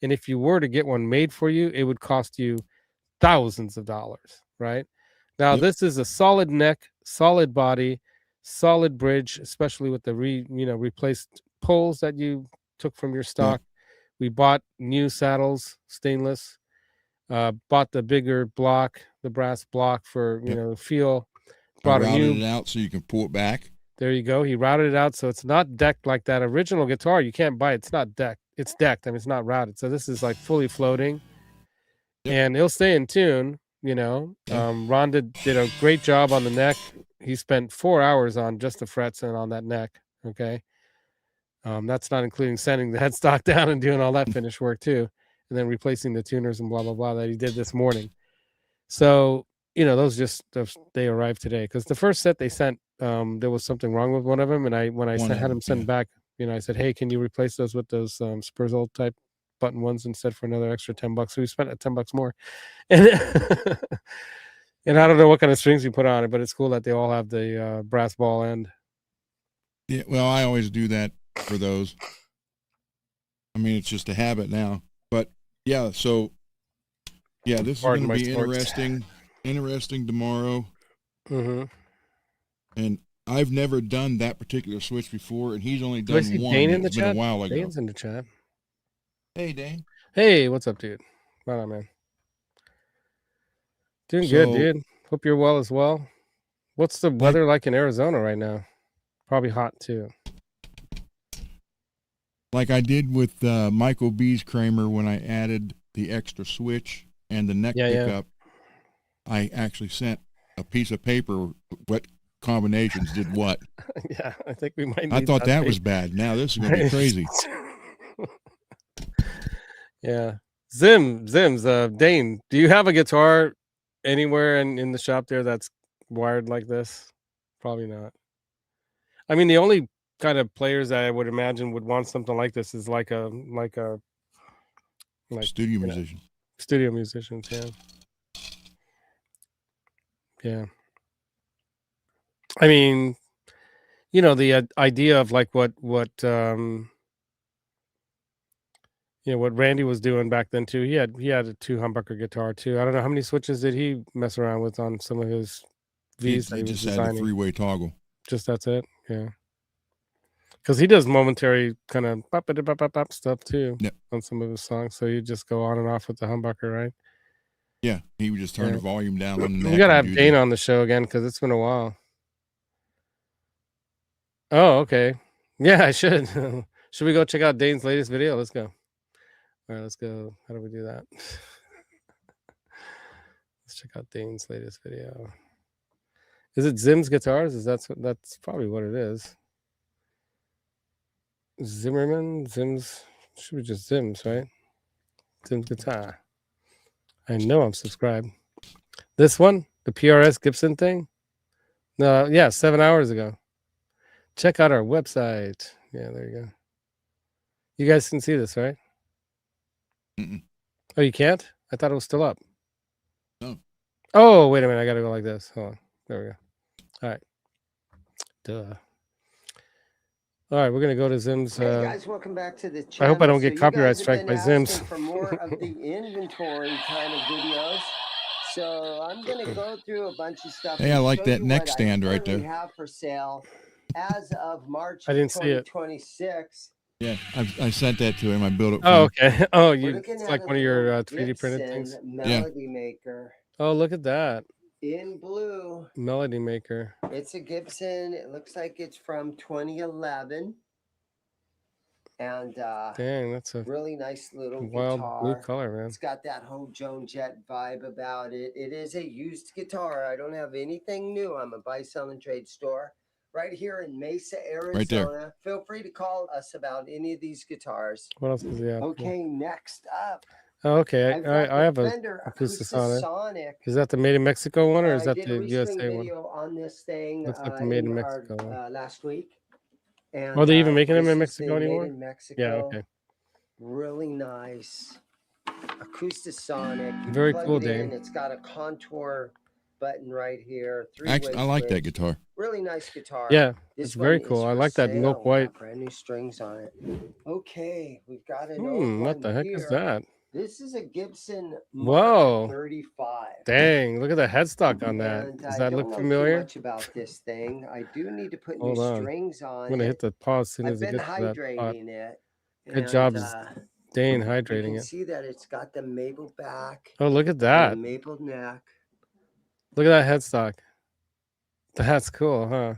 and if you were to get one made for you, it would cost you thousands of dollars. Right now, this is a solid neck, solid body, solid bridge, especially with the replaced poles that you took from your stock. We bought new saddles, stainless, bought the bigger block, the brass block for feel. Brought routed it out so you can pull it back. There you go. He routed it out so it's not decked like that original guitar. You can't buy it. It's not decked. It's decked. I mean, it's not routed. So this is like fully floating. And it'll stay in tune, Ron did a great job on the neck. He spent 4 hours on just the frets and on that neck. Okay. That's not including sending the headstock down and doing all that finish work too. And then replacing the tuners and blah, blah, blah that he did this morning. So, those they arrived today. Because the first set they sent, there was something wrong with one of them. And when I had them sent back, I said, hey, can you replace those with those Spurzol type button ones instead for another extra $10? So we spent $10 more, and and I don't know what kind of strings we put on it, but it's cool that they all have the brass ball end. Yeah, well, I always do that for those. I mean, it's just a habit now. But yeah, so this is going to be interesting tomorrow. And I've never done that particular switch before, and he's only done one. Dane in the it's chat? Been a while ago. Dane's in the chat. Hey, Dane. Hey, what's up, dude? Right on, man. Doing good, dude. Hope you're well as well. What's the weather like in Arizona right now? Probably hot, too. Like I did with Michael B's Kramer when I added the extra switch and the neck pickup, I actually sent a piece of paper what combinations did what. Yeah, I think we might need I thought that was bad. Now this is going to be crazy. Yeah. Zims, Dane, do you have a guitar anywhere in the shop there that's wired like this? Probably not. I mean, the only kind of players that I would imagine would want something like this is like studio musician. Studio musicians, yeah. Yeah. I mean, you know, the idea of like what you know, what Randy was doing back then too. He had a 2 humbucker guitar too. I don't know how many switches did he mess around with on some of his V's that he was just designing. had a 3-way toggle. Just that's it, yeah. Because he does momentary kind of bop stuff too on some of his songs. So you just go on and off with the humbucker, right? Yeah, he would just turn the volume down on the neck. We gotta have Dane on the show again because it's been a while. Oh, okay. Yeah, I should. Should we go check out Dane's latest video? Let's go. All right, let's go. How do we do that? Let's check out Dane's latest video. Is it Zim's Guitars? That's probably what it is. Zimmerman, Zim's, should be just Zim's, right? Zim's Guitar. I know I'm subscribed. This one, the PRS Gibson thing? No, yeah, 7 hours ago. Check out our website. Yeah, there you go. You guys can see this, right? Oh, you can't? I thought it was still up. No. Oh, wait a minute. I got to go like this. Hold on. There we go. All right. Duh. All right, we're gonna go to Zim's. Hey guys, welcome back to the channel. I hope I don't get copyright strike by Zim's. For more of the inventory kind of videos, so I'm gonna go through a bunch of stuff. Hey, I like that neck stand right there. Have for sale as of March. I didn't see it. 2026. Yeah, I sent that to him. I built it. Oh, okay. Oh, it's like one of your 3D printed things. Melody Maker. Oh, look at that. In blue. Melody Maker. It's a Gibson. It looks like it's from 2011. And dang, that's a really nice little wild guitar. Blue color, man. It's got that whole Joan Jett vibe about it. It is a used guitar. I don't have anything new. I'm a buy, sell, and trade store right here in Mesa, Arizona. Right there. Feel free to call us about any of these guitars. What else does he have? Okay, next up. Oh, okay. I have a Acoustasonic. Is that the Made in Mexico one, or is that the USA one? On this thing, looks like the Made in Mexico one. Last week. And, are they even making them in Mexico anymore? Made in Mexico. Yeah, okay. Really nice. Acoustasonic. Very cool, Dane. It's got a contour button right here. Actually, I like that guitar. Really nice guitar. Yeah, it's very cool. I like that milk white. Brand new strings on it. Okay, we've got an what the heck is that? This is a Gibson Whoa. 35. Dang, look at the headstock on that. Does that look familiar? I don't know much about this thing. I do need to put Hold new on. strings on. I'm gonna hit the pause as soon as it gets to that spot. Good job, Dane, hydrating it. You can see that it's got the maple back. Oh, look at that. Maple neck. Look at that headstock. That's cool, huh?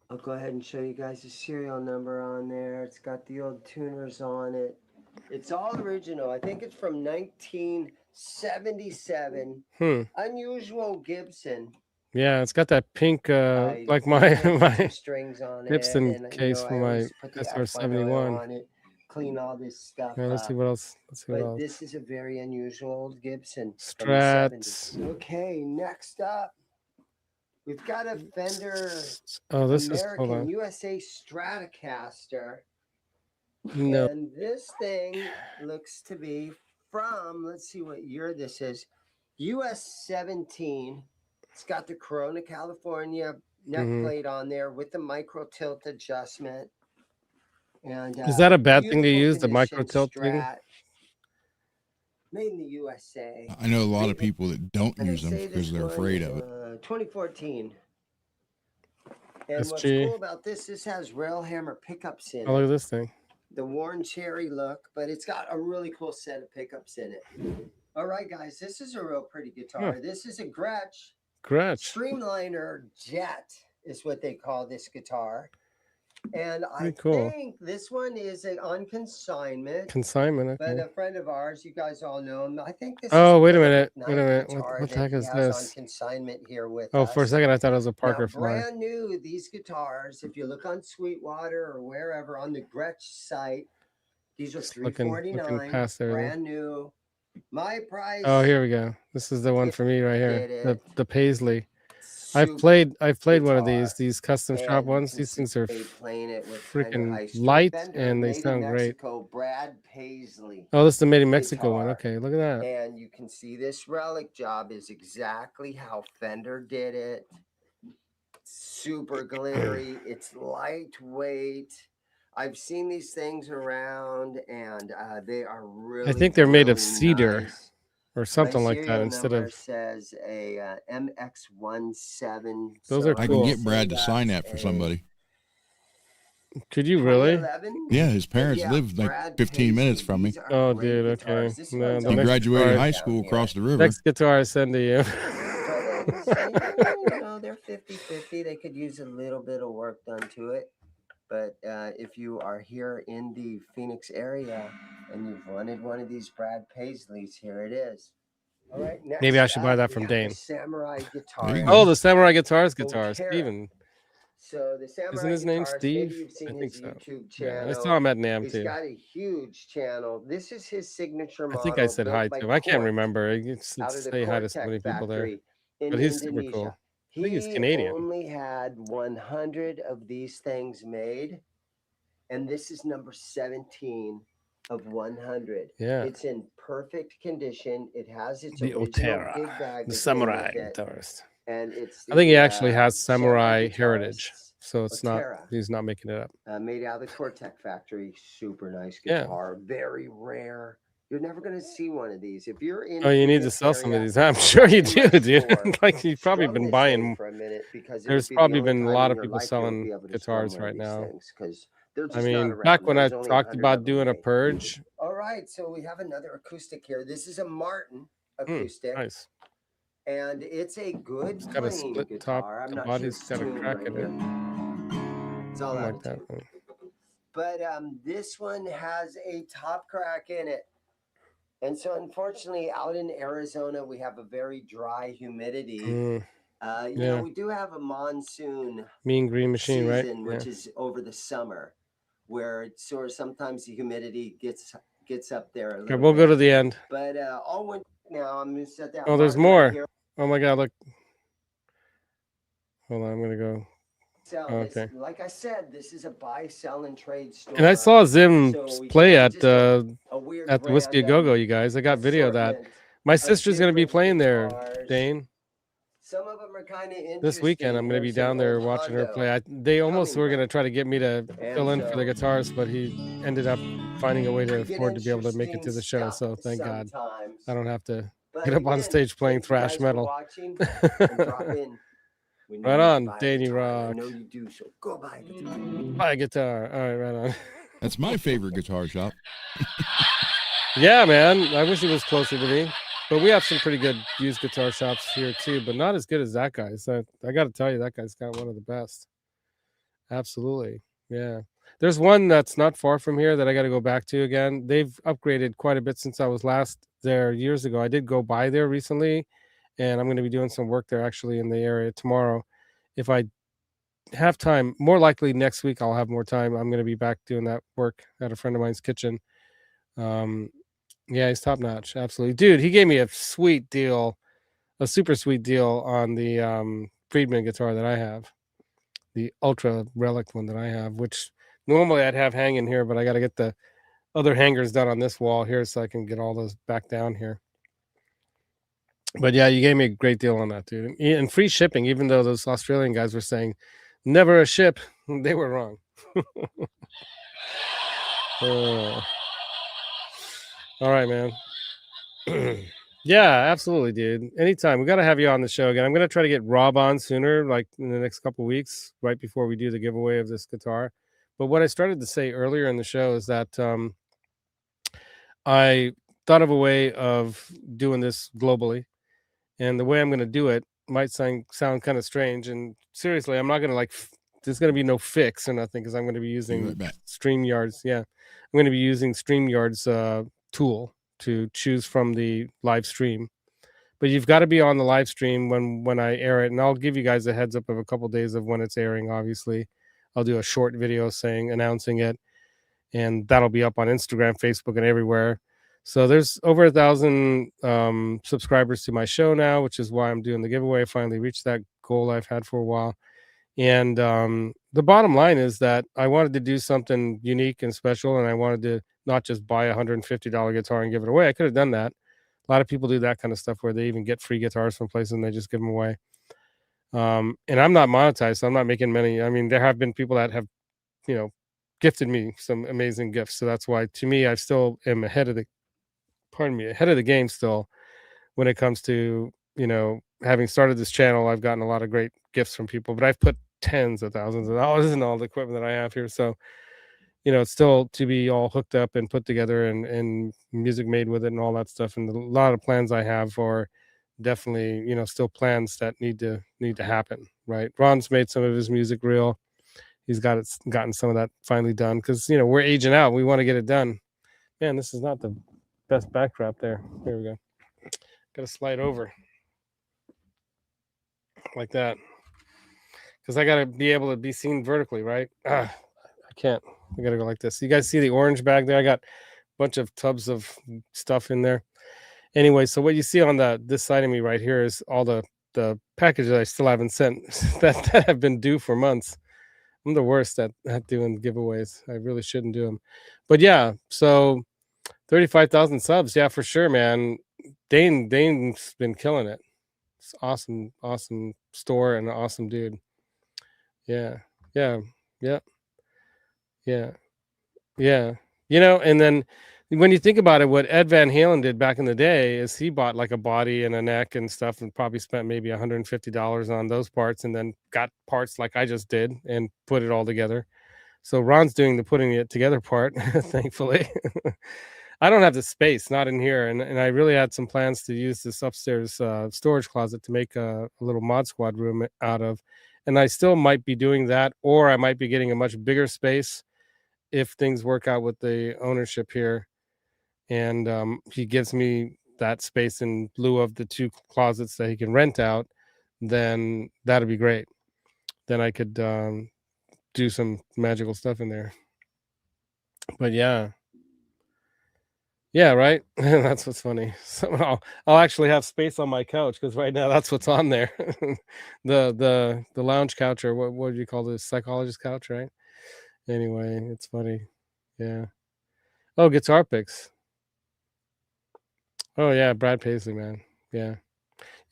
I'll go ahead and show you guys the serial number on there. It's got the old tuners on it. It's all original. I think it's from 1977. Unusual Gibson. Yeah, it's got that pink, like my strings on Gibson it. case for my SR71. Clean all this stuff. Yeah, let's see what else. This is a very unusual old Gibson. Strats. Okay, next up, we've got a Fender. Oh, this American USA Stratocaster. No. And this thing looks to be from, let's see what year this is, US 17. It's got the Corona, California neck plate on there with the micro tilt adjustment. And is that a bad thing to use, the micro tilt thing? Made in the USA. I know a lot of people that don't use them because they're afraid of it. 2014. And SG. what's cool about this has rail hammer pickups in it. Oh, look at this thing. The worn cherry look, but it's got a really cool set of pickups in it. All right, guys, this is a real pretty guitar. Yeah. This is a Gretsch. Gretsch. Streamliner Jet is what they call this guitar. And I cool. think this one is on consignment. Consignment, But okay. a friend of ours, you guys all know him. I think this is Oh, a wait a Billy minute. Wait a McKnight minute. guitar What the that heck he is has on this? consignment here with Oh, us. for a second, I thought it was a Now, Parker Fly. brand new, these guitars, if you look on Sweetwater or wherever on the Gretsch site, these are Looking $349, past everything. brand new. My price. Oh, here we go. This is the one for me right here. The Paisley. I've Super played one of guitar. these custom And shop you ones. can These see things are they playing it with freaking high string. light Fender, and they made in sound great. Mexico, Brad Paisley Oh, this is the Made in Mexico one. guitar. Okay, look at that. And you can see this relic job is exactly how Fender did it. Super glittery. It's lightweight. I've seen these things around, and they are really. I think they're made of really cedar nice. or something My like that serial instead number of. says a MX17. Those so are I cool. can get Brad to sign that for somebody. Could you really? 2011? Yeah, his parents Yeah, lived like Brad 15 minutes Paisley. from me. These are Oh, great dude, guitars. okay. This No, one's the He next graduated guitar- high down school here. across the river. Next guitar I send to you. But he's saying, you know, they're 50-50. They could use a little bit of work done to it. But if you are here in the Phoenix area and you've wanted one of these Brad Paisleys, here it is. All right, next Maybe I should buy up, that we from have the Dane. Samurai guitar. There you go. Oh, the Samurai Guitars guitar. Otera. Steven. So the Samurai Isn't his name guitarist, Steve? maybe you've seen I his think so. YouTube Yeah, channel. I saw him at NAMM He's too. got a huge channel. This is his signature I model. think I said built hi by to him. I can't Cort remember. I get out to of the say hi to Cort so many Tech people there. factory in But he's super Indonesia. cool. I think he's He Canadian. only had 100 of these things made, and this is number 17 of 100. Yeah. It's in perfect condition. It has its The original Otera, big bag the that came Samurai with it, guitarist. and it's I think he the, actually has samurai Samurai heritage, guitarist's so it's not. Otera. He's not making it up. Made out of the Cortec factory. Super nice Yeah. guitar. Very rare. You're never going to see one of these. If you're in Oh, you need to Phoenix sell some of area, these. I'm sure you walk do, in my dude. store, Like you've probably strum been this buying. thing for a minute because it There's would be probably the only been a time lot in of your people life you'll selling be able to guitars strum one right of these now. things, 'cause they're I just mean, not around. back when I There's only talked 100 about of them doing a made. purge. All right, so we have another acoustic here. This is a Martin acoustic, Nice. and it's a good It's got a playing split top. guitar. I'm The not sure body's it's got a tuned crack right in it. here. It's all Something out like of that. tune. But this one has a top crack in it. And so, unfortunately, out in Arizona, we have a very dry humidity. You Yeah. know, we do have a monsoon Mean Green Machine, right? season, which is over the summer, where it's sort of sometimes the humidity gets up there a Okay, little we'll bit. go to the end. But all winter now, I'm going to set that. Oh, there's Martin right more. here. Oh my God! Look. Hold on, I'm gonna go. Sell Okay. this. Like I said, this is a buy, sell, and trade store. And I saw Zim So we play can't at just a weird the Whiskey A brand Go Go. You guys, I got video of that. assortment My of sister's gonna be different playing there, guitars. Dane. Some of them are kind of interesting. This weekend, I'm gonna be There's some down there old watching her Hondo play. They almost were gonna Hummingbird. try to get me to And fill in for the so guitars, but he ended up finding a way to get afford to be able to make it to interesting the show. stuff So thank God sometimes. I don't have to But get up on again, stage playing thank you guys thrash for metal. watching, and drop in. We know Right you on, buy a Danny guitar, and I Rock. know you do, so go buy a guitar. Buy a guitar. All right, right on. That's my favorite guitar shop. Yeah, man. I wish it was closer to me. But we have some pretty good used guitar shops here too, but not as good as that guy's. I got to tell you, that guy's got one of the best. Absolutely. Yeah. There's one that's not far from here that I got to go back to again. They've upgraded quite a bit since I was last there years ago. I did go by there recently, and I'm going to be doing some work there actually in the area tomorrow. If I have time, more likely next week I'll have more time. I'm going to be back doing that work at a friend of mine's kitchen. Yeah, he's top notch. Absolutely. Dude, he gave me a sweet deal, a super sweet deal on the Friedman guitar that I have, the Ultra Relic one that I have, which normally I'd have hanging here, but I got to get the other hangers done on this wall here so I can get all those back down here. But yeah, you gave me a great deal on that, dude. And free shipping, even though those Australian guys were saying never a ship. They were wrong. All right, man. Yeah, absolutely, dude. Anytime. We got to have you on the show again. I'm going to try to get Rob on sooner, like in the next couple of weeks, right before we do the giveaway of this guitar. But what I started to say earlier in the show is that I thought of a way of doing this globally. And the way I'm going to do it might sound kind of strange. And seriously, I'm not going to like there's going to be no fix or nothing because I'm going to be Be using right back. StreamYard's. Yeah, I'm going to be using StreamYard's tool to choose from the live stream. But you've got to be on the live stream when I air it, and I'll give you guys a heads up of a couple days of when it's airing. Obviously, I'll do a short video announcing it, and that'll be up on Instagram, Facebook, and everywhere. So there's over 1,000 subscribers to my show now, which is why I'm doing the giveaway. I finally reached that goal I've had for a while. And the bottom line is that I wanted to do something unique and special, and I wanted to not just buy a $150 guitar and give it away. I could have done that. A lot of people do that kind of stuff where they even get free guitars from places and they just give them away. And I'm not monetized, so I'm not making money. I mean, there have been people that have, gifted me some amazing gifts. So that's why, to me, I still am ahead of the game still when it comes to, having started this channel. I've gotten a lot of great gifts from people, but I've put tens of thousands of dollars in all the equipment that I have here. So, it's still to be all hooked up and put together and music made with it and all that stuff. And a lot of plans I have are definitely, still plans that need to happen. Right. Ron's made some of his music real. He's gotten some of that finally done because, we're aging out. We want to get it done. Man, this is not the best backdrop there. Here we go. Got to slide over like that because I got to be able to be seen vertically, right? I can't. I got to go like this. You guys see the orange bag there? I got a bunch of tubs of stuff in there. Anyway, so what you see on this side of me right here is all the packages I still haven't sent that have been due for months. I'm the worst at doing giveaways. I really shouldn't do them. But yeah, so 35,000 subs. Yeah, for sure, man. Dane's been killing it. It's awesome store and an awesome dude. Yeah. Yeah. Yeah. Yeah. Yeah. And then when you think about it, what Ed Van Halen did back in the day is he bought like a body and a neck and stuff and probably spent maybe $150 on those parts and then got parts like I just did and put it all together. So Ron's doing the putting it together part, thankfully. I don't have the space, not in here. And I really had some plans to use this upstairs storage closet to make a little Mod Squad room out of. And I still might be doing that, or I might be getting a much bigger space if things work out with the ownership here. And he gives me that space in lieu of the 2 closets that he can rent out, then that'd be great. Then I could do some magical stuff in there. But yeah, right. That's what's funny. So I'll actually have space on my couch because right now that's what's on there. the lounge couch, or what do you call this, psychologist couch, right? Anyway, it's funny. Yeah. Oh, guitar picks. Oh yeah, Brad Paisley, man. Yeah.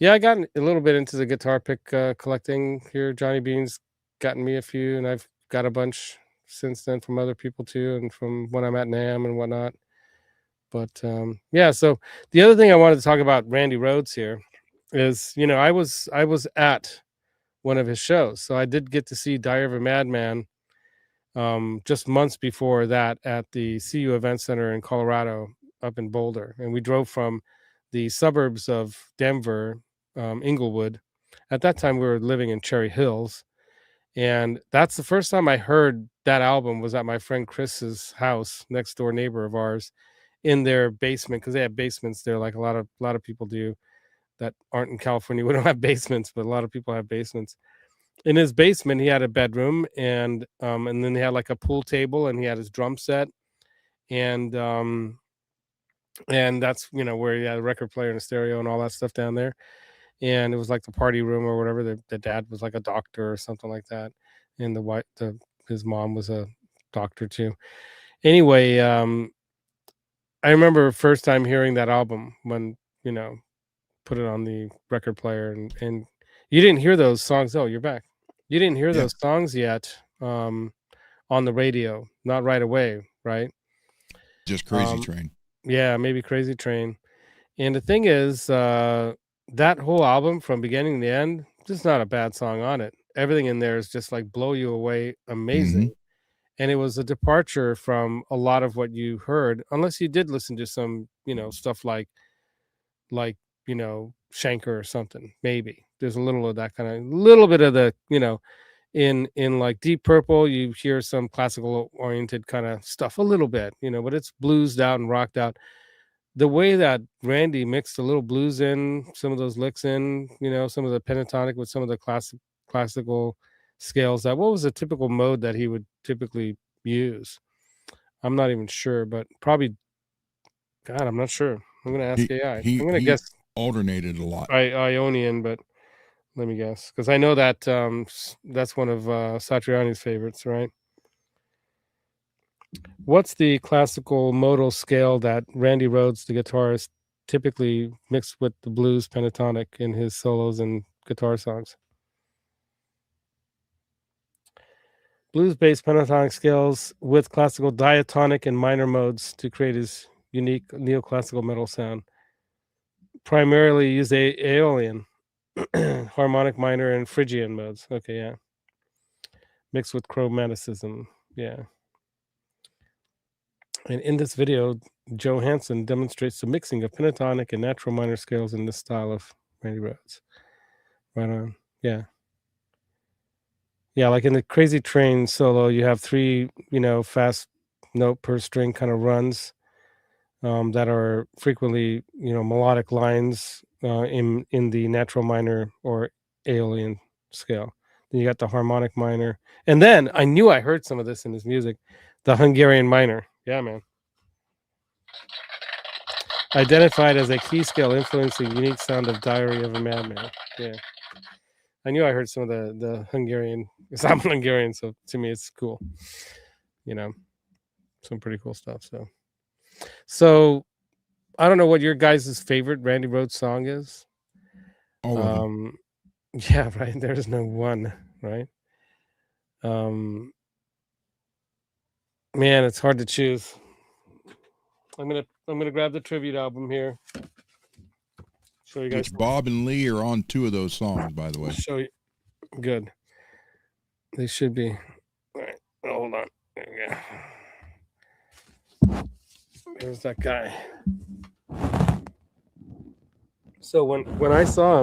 I got a little bit into the guitar pick collecting here. Johnny Bean's gotten me a few, and I've got a bunch since then from other people too, and from when I'm at NAMM and whatnot. But yeah, so the other thing I wanted to talk about Randy Rhoads here is, I was at one of his shows, so I did get to see Diary of a Madman just months before that at the CU Event Center in Colorado, up in Boulder, and we drove from the suburbs of Denver, Inglewood. At that time, we were living in Cherry Hills, and that's the first time I heard that album was at my friend Chris's house, next door neighbor of ours, in their basement, because they have basements there, like a lot of people do that aren't in California. We don't have basements, but a lot of people have basements. In his basement, he had a bedroom, and then he had like a pool table, and he had his drum set, and that's where he had a record player and a stereo and all that stuff down there. And it was like the party room or whatever. The dad was like a doctor or something like that, and his mom was a doctor too. Anyway, I remember first time hearing that album when put it on the record player, and you didn't hear those songs. Oh, you're back. You didn't hear those songs yet on the radio, not right away, right? Just Crazy Train. Yeah, maybe Crazy Train. And the thing is, that whole album from beginning to end, just not a bad song on it. Everything in there is just like blow you away, amazing. And it was a departure from a lot of what you heard, unless you did listen to some, stuff like Shanker or something. Maybe there's a little of that kind of, little bit of the, In like Deep Purple, you hear some classical oriented kind of stuff a little bit, but it's bluesed out and rocked out. The way that Randy mixed a little blues in, some of those licks in, some of the pentatonic with some of the classical scales. What was the typical mode that he would typically use? I'm not even sure, but probably, God, I'm not sure. I'm going to ask AI. I'm going to guess alternated a lot. Ionian, but let me guess, because I know that that's one of Satriani's favorites, right? What's the classical modal scale that Randy Rhoads, the guitarist, typically mixed with the blues pentatonic in his solos and guitar songs? Blues-based pentatonic scales with classical diatonic and minor modes to create his unique neoclassical metal sound. Primarily use Aeolian, harmonic minor, and Phrygian modes. Okay, yeah. Mixed with chromaticism, yeah. And in this video, Joe Hansen demonstrates the mixing of pentatonic and natural minor scales in this style of Randy Rhoads. Right on. Yeah. Yeah, like in the Crazy Train solo, you have 3, fast note per string kind of runs that are frequently, melodic lines in the natural minor or Aeolian scale. Then you got the harmonic minor. And then I knew I heard some of this in his music, the Hungarian minor. Yeah, man. Identified as a key scale influencing unique sound of Diary of a Madman. Yeah. I knew I heard some of the Hungarian, because I'm Hungarian, so to me it's cool. Some pretty cool stuff. So I don't know what your guys' favorite Randy Rhoads song is. All of them. Yeah, right. There's no one, right? Man, it's hard to choose. I'm gonna grab the tribute album here. Show you guys. Which Bob and Lee are on 2 of those songs, by the way. Show you. Good. They should be. All right. Oh, hold on. There we go. There's that guy. So when I saw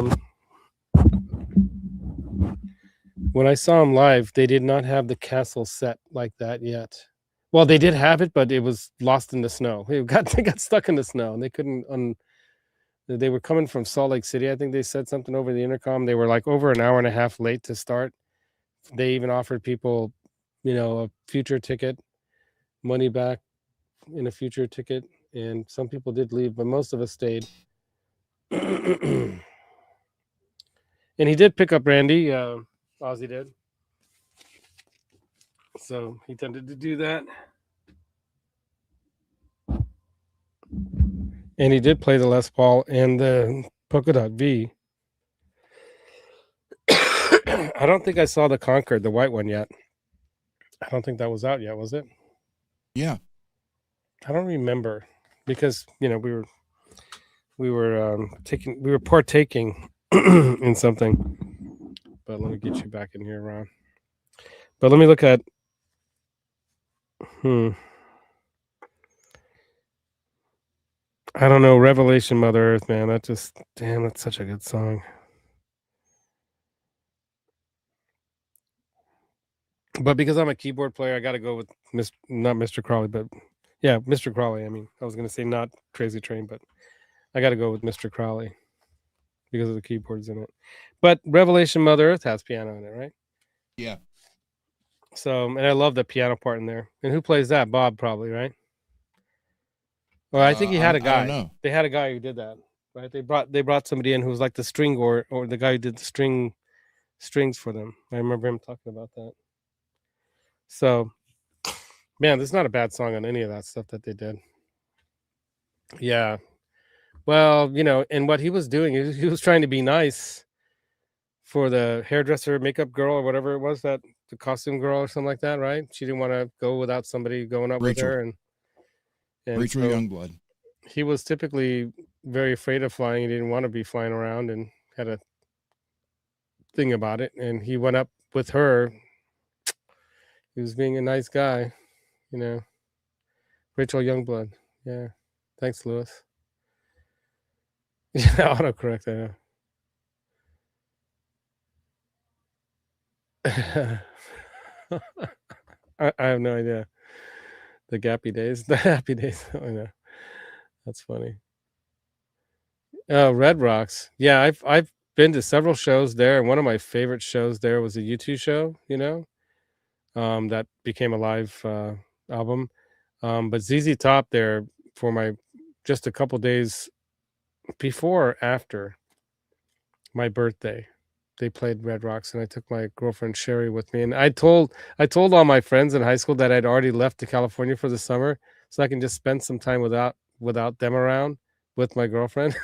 him live, they did not have the castle set like that yet. Well, they did have it, but it was lost in the snow. They got stuck in the snow, and they couldn't. They were coming from Salt Lake City. I think they said something over the intercom. They were like over an hour and a half late to start. They even offered people, a future ticket, money back in a future ticket, and some people did leave, but most of us stayed. And he did pick up Randy. Ozzy did. So he tended to do that. And he did play the Les Paul and the Polka Dot V. I don't think I saw the Concord, the white one, yet. I don't think that was out yet, was it? Yeah. I don't remember because we were partaking in something. But let me get you back in here, Ron. But let me look at I don't know, Revelation Mother Earth, man. That's such a good song. But because I'm a keyboard player, I got to go with not Mr. Crawley, but yeah, Mr. Crawley. I mean, I was going to say not Crazy Train, but I got to go with Mr. Crawley because of the keyboards in it. But Revelation Mother Earth has piano in it, right? Yeah. So, and I love the piano part in there. And who plays that? Bob, probably, right? Well, I think he had a guy. I don't know. They had a guy who did that, right? They brought somebody in who was like the string or the guy who did the strings for them. I remember him talking about that. So, man, this is not a bad song on any of that stuff that they did. Yeah. Well, and what he was doing, he was trying to be nice for the hairdresser, makeup girl, or whatever it was, that the costume girl or something like that, right? She didn't want to go without somebody going up with her. And Rachel so Youngblood. He was typically very afraid of flying. He didn't want to be flying around and had a thing about it. And he went up with her. He was being a nice guy, Rachel Youngblood. Yeah. Thanks, Lewis. Yeah, autocorrect, I know. I have no idea. The gappy days, the happy days. I know. That's funny. Oh, Red Rocks. Yeah, I've been to several shows there, and one of my favorite shows there was a U2 show, that became a live album. But ZZ Top there for my just a couple days before or after my birthday. They played Red Rocks, and I took my girlfriend Sherry with me. And I told all my friends in high school that I'd already left to California for the summer, so I can just spend some time without them around with my girlfriend.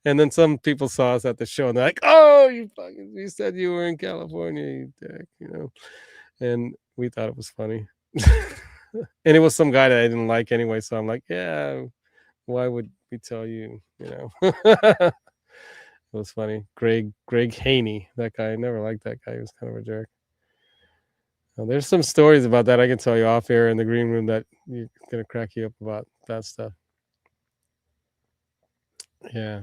And then some people saw us at the show, and they're like, "Oh, you said you were in California, you dick," And we thought it was funny. And it was some guy that I didn't like anyway, so I'm like, "Yeah, why would we tell you?" It was funny. Greg Haney, that guy. I never liked that guy. He was kind of a jerk. There's some stories about that I can tell you off air in the green room that you're gonna crack you up about that stuff. Yeah.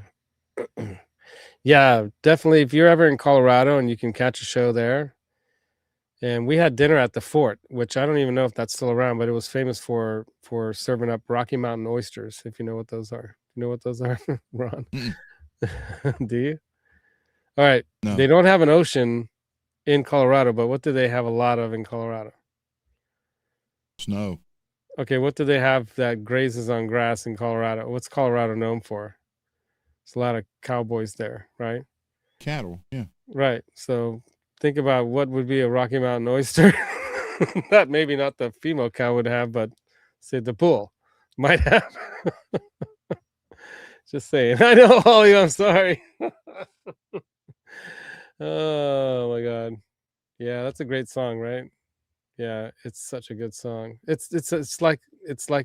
Yeah, definitely. If you're ever in Colorado and you can catch a show there, and we had dinner at the Fort, which I don't even know if that's still around, but it was famous for serving up Rocky Mountain oysters. If you know what those are, you know what those are, Ron? Do you? All right. No. They don't have an ocean in Colorado, but what do they have a lot of in Colorado? Snow. Okay, what do they have that grazes on grass in Colorado? What's Colorado known for? There's a lot of cowboys there, right? Cattle, yeah. Right. So think about what would be a Rocky Mountain oyster. That maybe not the female cow would have, but say the bull might have. Just saying. I know, Holly, I'm sorry. Oh my God. Yeah, that's a great song, right? Yeah, it's such a good song. It's like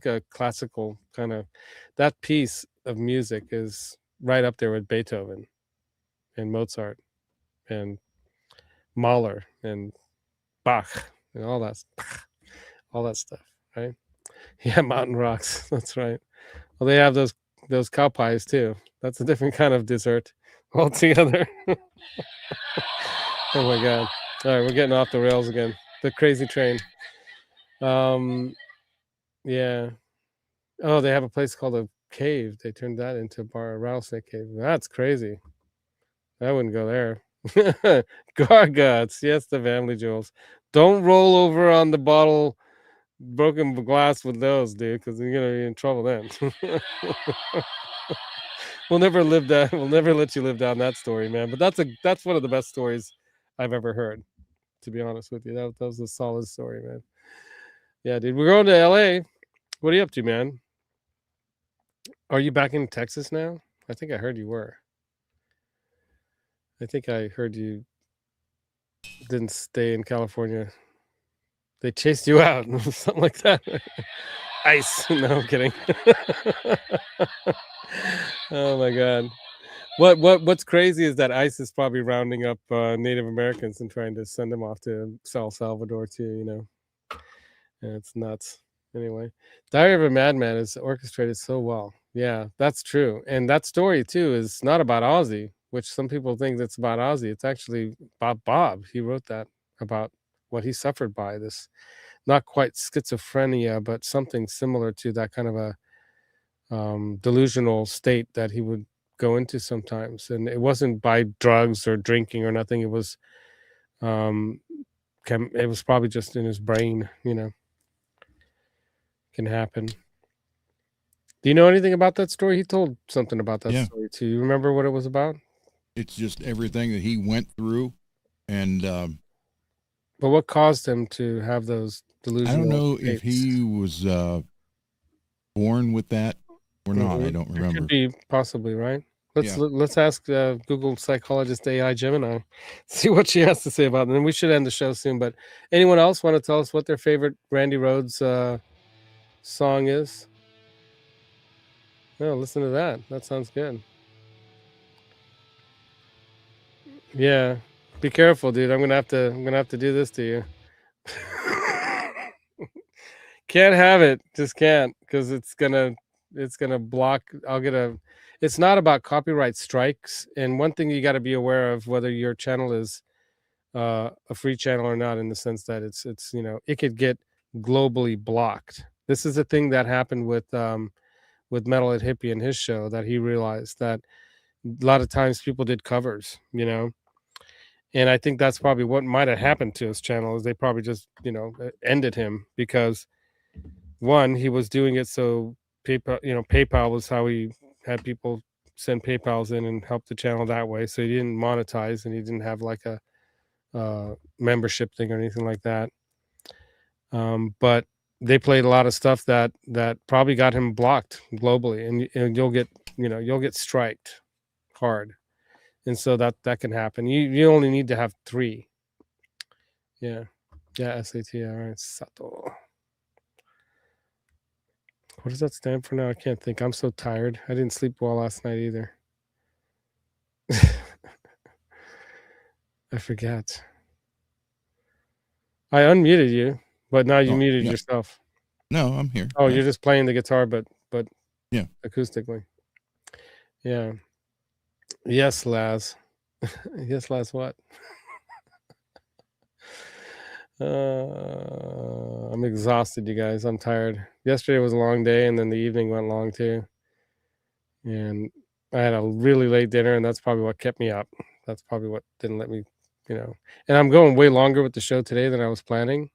a classical kind of, that piece of music is right up there with Beethoven and Mozart and Mahler and Bach and all that stuff, right? Yeah, Mountain Rocks. That's right. Well, they have those cow pies too. That's a different kind of dessert altogether. Oh my God. All right, we're getting off the rails again. The crazy train. Yeah. Oh, they have a place called a cave. They turned that into a bar, a rattlesnake cave. That's crazy. I wouldn't go there. Gargots. Yes, the family jewels. Don't roll over on the bottle broken glass with those, dude, because you're gonna be in trouble then. We'll never let you live down that story, man. But that's one of the best stories I've ever heard, to be honest with you. That was a solid story, man. Yeah, dude. We're going to LA. What are you up to, man? Are you back in Texas now? I think I heard you were. I think I heard you didn't stay in California. They chased you out, something like that. ICE. No, I'm kidding. Oh my God. What's crazy is that ICE is probably rounding up Native Americans and trying to send them off to El Salvador too, And it's nuts. Anyway, Diary of a Madman is orchestrated so well. Yeah, that's true. And that story too is not about Ozzy, which some people think it's about Ozzy. It's actually about Bob. He wrote that about what he suffered by, this not quite schizophrenia, but something similar to that kind of a delusional state that he would go into sometimes. And it wasn't by drugs or drinking or nothing. It was it was probably just in his brain, can happen. Do you know anything about that story? He told something about that story too. You remember what it was about? It's just everything that he went through, and but what caused him to have those delusional I don't know states? if he was born with that or not. I don't remember. It could be possibly, right? Let's ask Google psychologist AI Gemini, see what she has to say about it. And then we should end the show soon. But anyone else want to tell us what their favorite Randy Rhoads song is? No, listen to that. That sounds good. Yeah, be careful, dude. I'm gonna have to do this to you. Can't have it. Just can't, because it's gonna block. it's not about copyright strikes. And one thing you got to be aware of, whether your channel is a free channel or not, in the sense that it's it could get globally blocked. This is a thing that happened with Metalhead Hippie and his show, that he realized that a lot of times people did covers, and I think that's probably what might have happened to his channel, is they probably just ended him, because one, he was doing it so PayPal was how he had people send PayPals in and help the channel that way, so he didn't monetize, and he didn't have like a membership thing or anything like that. But they played a lot of stuff that probably got him blocked globally, and you'll get striked hard, and so that can happen. You only need to have 3. Yeah, SAT. All right, Sato. What does that stand for now? I can't think. I'm so tired. I didn't sleep well last night either. I forget. I unmuted you, but now you muted yourself. No, I'm here. Oh, you're just playing the guitar, but yeah, acoustically. Yeah. Yes, Laz. Yes, Laz. What? I'm exhausted, you guys. I'm tired. Yesterday was a long day, and then the evening went long too. And I had a really late dinner, and that's probably what kept me up. That's probably what didn't let me, And I'm going way longer with the show today than I was planning.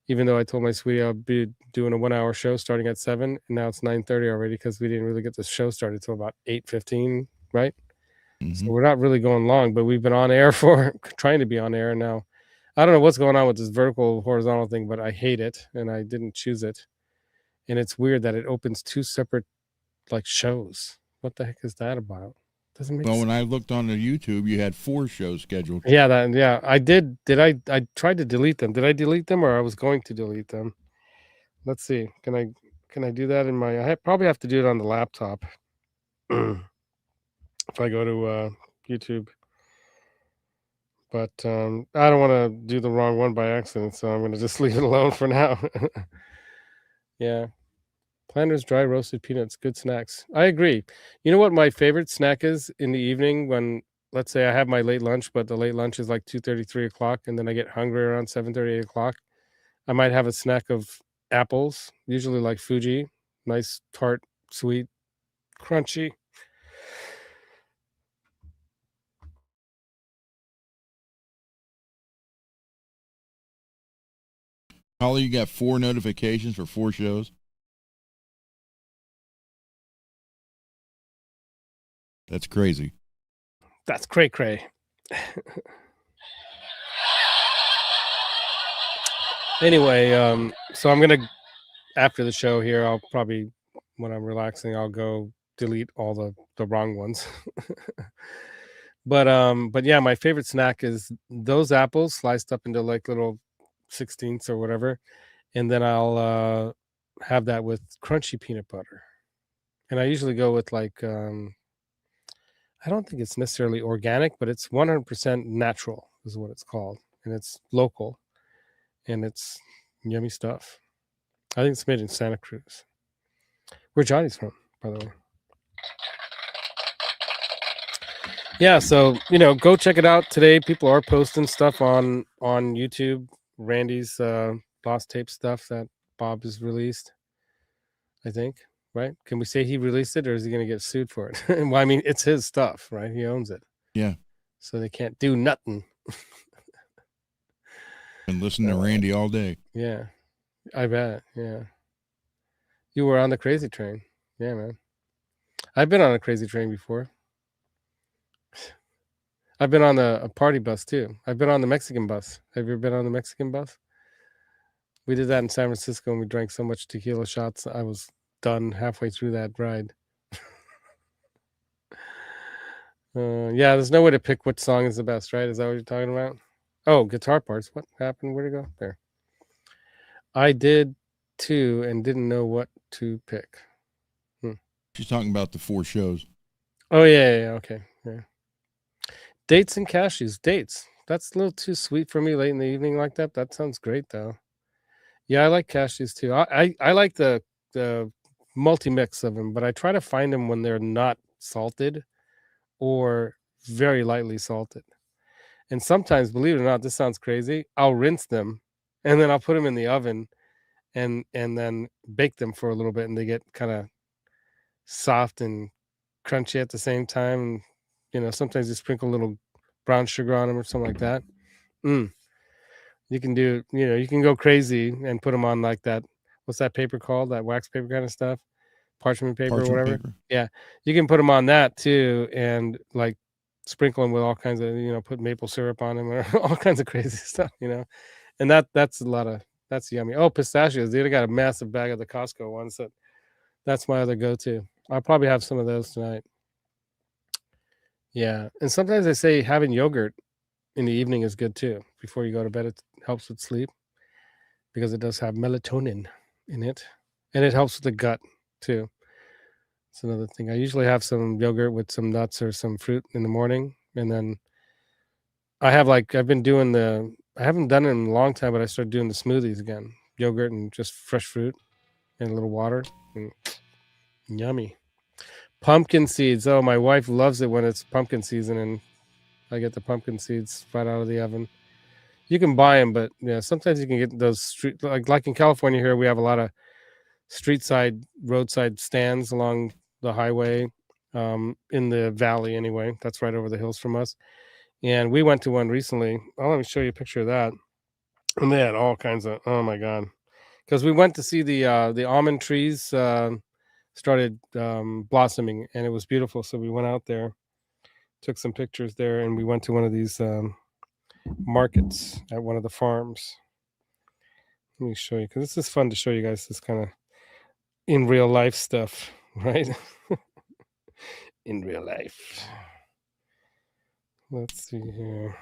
Even though I told my sweetie I'll be doing a 1-hour show starting at 7, and now it's 9:30 already, because we didn't really get the show started till about 8:15, right? So we're not really going long, but we've been on air for trying to be on air now. I don't know what's going on with this vertical horizontal thing, but I hate it, and I didn't choose it. And it's weird that it opens 2 separate like shows. What the heck is that about? Doesn't make sense. When I looked on the YouTube, you had 4 shows scheduled. Yeah, I did. I tried to delete them. Did I delete them, or I was going to delete them? Let's see. Can I do that in my? I probably have to do it on the laptop. If I go to YouTube. But I don't want to do the wrong one by accident, so I'm going to just leave it alone for now. Yeah. Planters, dry roasted peanuts, good snacks. I agree. You know what my favorite snack is in the evening, when, let's say, I have my late lunch, but the late lunch is like 2:30, 3 o'clock, and then I get hungry around 7:30, 8 o'clock. I might have a snack of apples, usually like Fuji, nice, tart, sweet, crunchy. Holly, you got 4 notifications for 4 shows? That's crazy. That's cray-cray. Anyway, so I'm going to, after the show here, I'll probably, when I'm relaxing, I'll go delete all the wrong ones. But yeah, my favorite snack is those apples sliced up into like little 16ths or whatever, and then I'll have that with crunchy peanut butter. And I usually go with like I don't think it's necessarily organic, but it's 100% natural is what it's called, and it's local, and it's yummy stuff. I think it's made in Santa Cruz, where Johnny's from, by the way. Yeah, so go check it out today. People are posting stuff on YouTube. Randy's Lost Tape stuff that Bob has released, I think, right? Can we say he released it, or is he going to get sued for it? Well, I mean, it's his stuff, right? He owns it. Yeah. So they can't do nothing. And listen to Randy all day. Yeah, I bet. Yeah. You were on the crazy train. Yeah, man. I've been on a crazy train before. I've been on a party bus too. I've been on the Mexican bus. Have you ever been on the Mexican bus? We did that in San Francisco, and we drank so much tequila shots, I was done halfway through that ride. Yeah, there's no way to pick which song is the best, right? Is that what you're talking about? Oh, guitar parts. What happened? Where'd it go? There. I did too, and didn't know what to pick. She's talking about the 4 shows. Oh, yeah. Okay. Yeah. Dates and cashews. Dates. That's a little too sweet for me late in the evening like that. That sounds great, though. Yeah, I like cashews too. I like the multi-mix of them, but I try to find them when they're not salted or very lightly salted. And sometimes, believe it or not, this sounds crazy, I'll rinse them and then I'll put them in the oven and then bake them for a little bit, and they get kind of soft and crunchy at the same time. And, sometimes you sprinkle a little brown sugar on them or something like that. You can do, you can go crazy and put them on like that. What's that paper called? That wax paper kind of stuff? Parchment paper or whatever. Paper. Yeah. You can put them on that too, and like sprinkle them with all kinds of, put maple syrup on them or all kinds of crazy stuff, and that's yummy. Oh, pistachios, dude. I got a massive bag of the Costco ones. That's my other go-to. I'll probably have some of those tonight. Yeah. And sometimes they say having yogurt in the evening is good too. Before you go to bed, it helps with sleep because it does have melatonin in it, and it helps with the gut too. It's another thing. I usually have some yogurt with some nuts or some fruit in the morning, and then I haven't done it in a long time, but I started doing the smoothies again. Yogurt and just fresh fruit and a little water. And yummy. Pumpkin seeds. Oh, my wife loves it when it's pumpkin season and I get the pumpkin seeds right out of the oven. You can buy them, but yeah, sometimes you can get those street, like in California here, we have a lot of roadside stands along the highway, in the valley anyway. That's right over the hills from us. And we went to one recently. Oh, let me show you a picture of that. And they had all kinds of, oh my God. Because we went to see the almond trees started blossoming, and it was beautiful. So we went out there, took some pictures there, and we went to one of these markets at one of the farms. Let me show you, because this is fun to show you guys this kind of in real life stuff, right? In real life. Let's see here.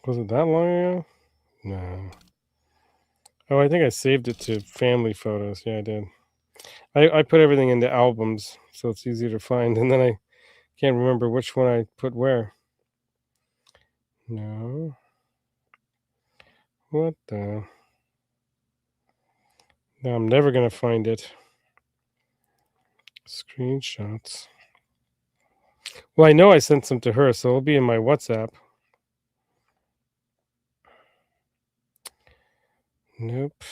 Was it that long ago? No. Oh, I think I saved it to family photos. Yeah, I did. I put everything into albums, so it's easier to find, and then I can't remember which one I put where. No. What the? No, I'm never going to find it. Screenshots. Well, I know I sent some to her, so it'll be in my WhatsApp. Nope.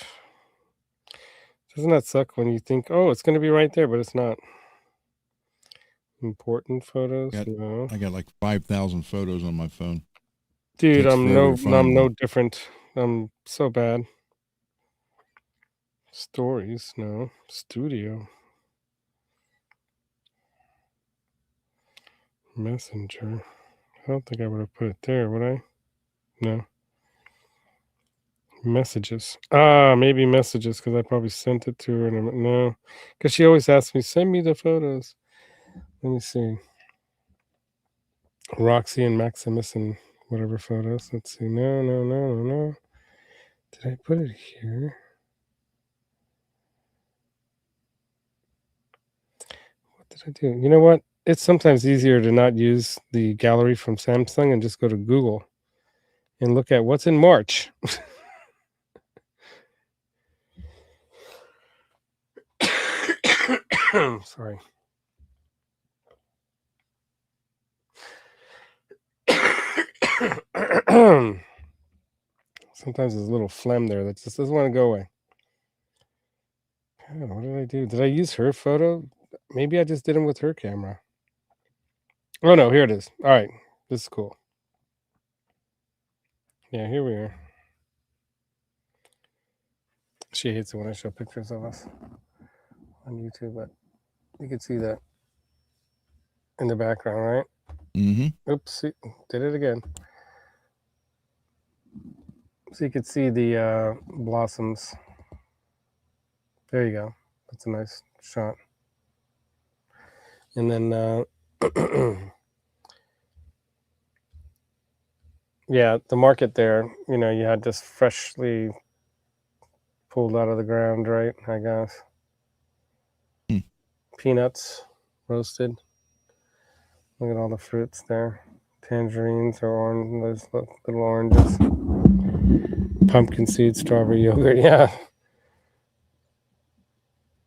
Doesn't that suck when you think, oh, it's going to be right there, but it's not? Important photos? No. I got like 5,000 photos on my phone. Dude, I'm no different. I'm so bad. Stories? No. Studio. Messenger. I don't think I would have put it there, would I? No. Messages. Maybe messages, because I probably sent it to her. No, because she always asks me, send me the photos. Let me see. Roxy and Maximus and whatever photos. Let's see. No. Did I put it here? What did I do? You know what? It's sometimes easier to not use the gallery from Samsung and just go to Google and look at what's in March. Sorry. Sometimes there's a little phlegm there that just doesn't want to go away. God, what did I do? Did I use her photo? Maybe I just did them with her camera. Oh no, here it is. All right, this is cool. Yeah, here we are. She hates it when I show pictures of us on YouTube, but you can see that in the background, right? Mm-hmm. Oops, did it again. So you can see the blossoms. There you go. That's a nice shot. And then, yeah, the market there, you had just freshly pulled out of the ground, right? I guess. Peanuts roasted. Look at all the fruits there. Tangerines or orange, those little oranges. Pumpkin seed, strawberry yogurt. Yeah.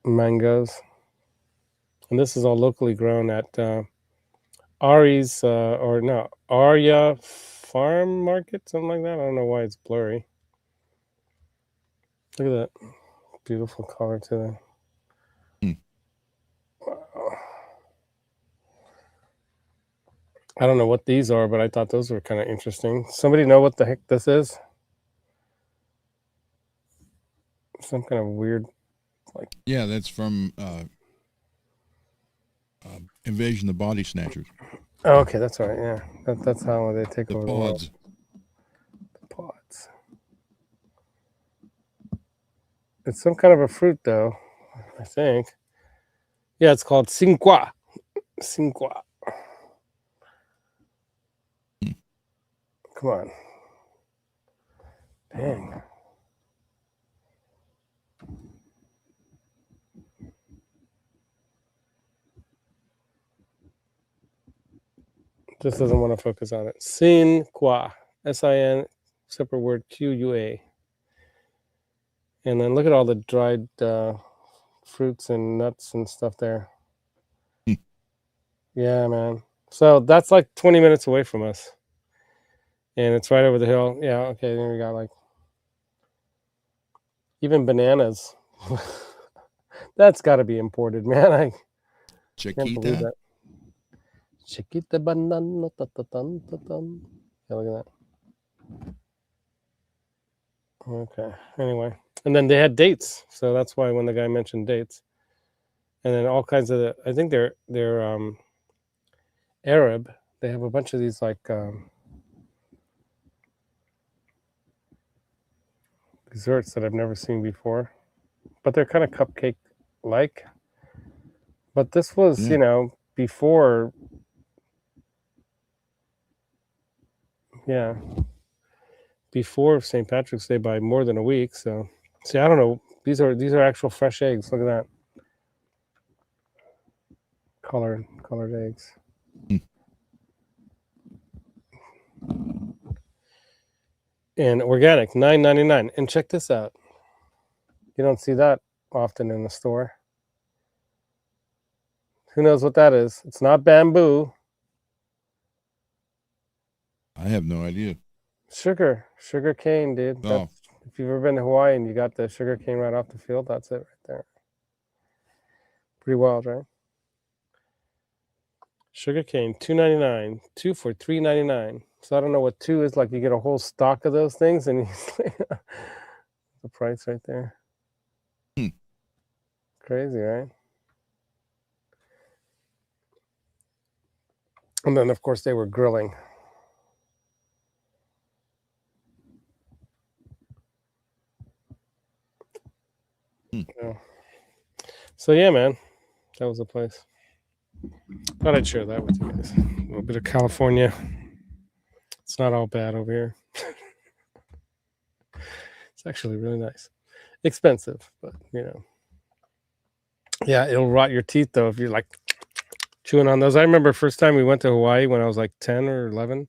Mangoes. And this is all locally grown at Ari's or no, Arya Farm Market, something like that. I don't know why it's blurry. Look at that beautiful color to them. Wow. I don't know what these are, but I thought those were kind of interesting. Somebody know what the heck this is? Some kind of weird, like. Yeah, that's from Invasion of the Body Snatchers. Oh, okay, that's right. Yeah, that's how they take over the world. The pods. It's some kind of a fruit, though, I think. Yeah, it's called cinqua. Cinqua. Come on. Dang. Just doesn't want to focus on it. Cinqua. S-I-N, separate word, Q-U-A. And then look at all the dried fruits and nuts and stuff there. Yeah, man. So that's like 20 minutes away from us. And it's right over the hill. Yeah, okay, then we got like even bananas. That's got to be imported, man. I can't believe that. Chiquita banana. Yeah, look at that. Okay, anyway. And then they had dates. So that's why when the guy mentioned dates. And then all kinds of, I think they're Arab. They have a bunch of these like desserts that I've never seen before, but they're kind of cupcake like. But this was, you know, before, before St. Patrick's Day by more than a week. So, see, I don't know. These are actual fresh eggs. Look at that. Colored eggs. And organic, $9.99. And check this out. You don't see that often in the store. Who knows what that is? It's not bamboo. I have no idea. Sugar cane, dude. Oh. If you've ever been to Hawaii and you got the sugar cane right off the field, that's it right there. Pretty wild, right? Sugar cane, $2.99. 2 for $3.99. So I don't know what 2 is. Like you get a whole stock of those things, and the price right there. Crazy, right? And then, of course, they were grilling. Yeah. So yeah, man, that was the place. Thought I'd share that with you guys. A little bit of California. It's not all bad over here. It's actually really nice. Expensive, but you know. Yeah, it'll rot your teeth though if you're like chewing on those. I remember first time we went to Hawaii when I was like 10 or 11,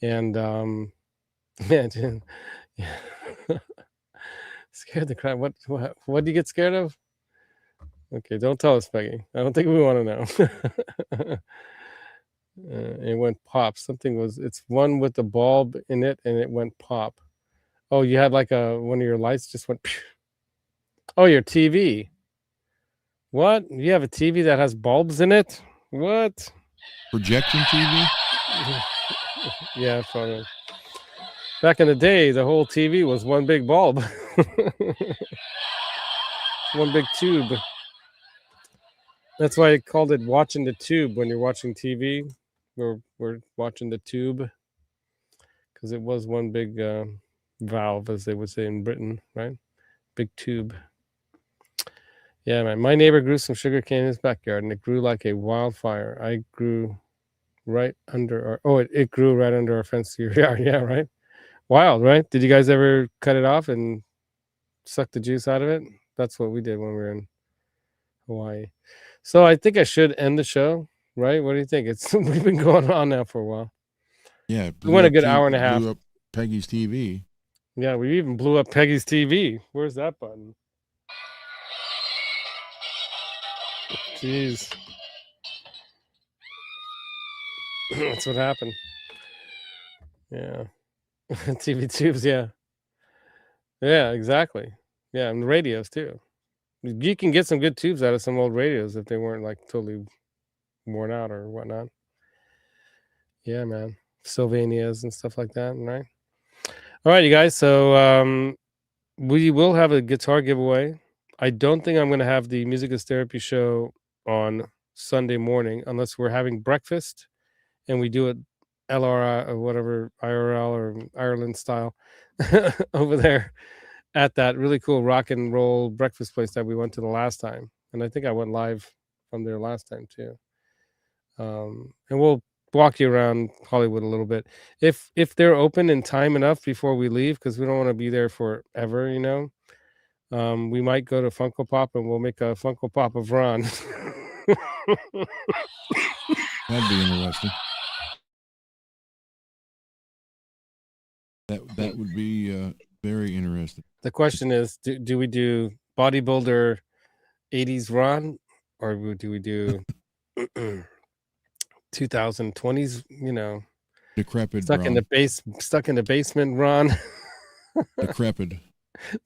and man, yeah. Scared the crap. What do you get scared of? Okay, don't tell us, Peggy. I don't think we want to know. It went pop. It's one with the bulb in it, and it went pop. Oh, you had like one of your lights just went. Pew. Oh, your TV. What? You have a TV that has bulbs in it? What? Projection TV? Yeah, probably. Back in the day, the whole TV was one big bulb. One big tube. That's why I called it watching the tube when you're watching TV. We're watching the tube because it was one big valve, as they would say in Britain, right? Big tube. Yeah, man. My neighbor grew some sugarcane in his backyard, and it grew like a wildfire. It grew right under our fence to your yard. Yeah, right. Wild, right? Did you guys ever cut it off and suck the juice out of it? That's what we did when we were in Hawaii. So I think I should end the show, right? What do you think? We've been going on now for a while. Yeah, we went a good hour and a half. Blew up Peggy's TV. Yeah, we even blew up Peggy's TV. Where's that button? Jeez. That's what happened. Yeah. TV tubes, yeah. Yeah, exactly. Yeah, and the radios too. You can get some good tubes out of some old radios if they weren't like totally worn out or whatnot. Yeah, man. Sylvanias and stuff like that, right? All right, you guys. So we will have a guitar giveaway. I don't think I'm going to have the Music is Therapy show on Sunday morning unless we're having breakfast and we do it LRI or whatever, IRL or Ireland style over there at that really cool rock and roll breakfast place that we went to the last time. And I think I went live from there last time too. And we'll walk you around Hollywood a little bit. If they're open in time enough before we leave, because we don't want to be there forever, you know. We might go to Funko Pop and we'll make a Funko Pop of Ron. That'd be interesting. That would be very interesting. The question is, do we do bodybuilder 80s Ron, or do we do 2020s, you know, decrepit stuck Ron. in the basement Ron? Decrepit.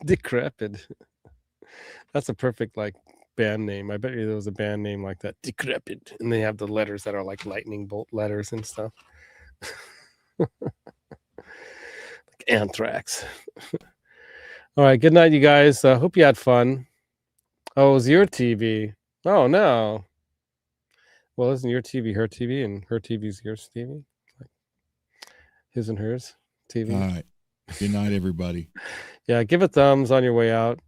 Decrepit. That's a perfect like band name. I bet you there was a band name like that, Decrepit, and they have the letters that are like lightning bolt letters and stuff. Like Anthrax. All right, good night, you guys. Hope you had fun. Oh, it was your TV. Oh no. Well, isn't your TV her TV and her TV's yours TV? Like his and hers TV. All right. Good night, everybody. Yeah, give a thumbs on your way out.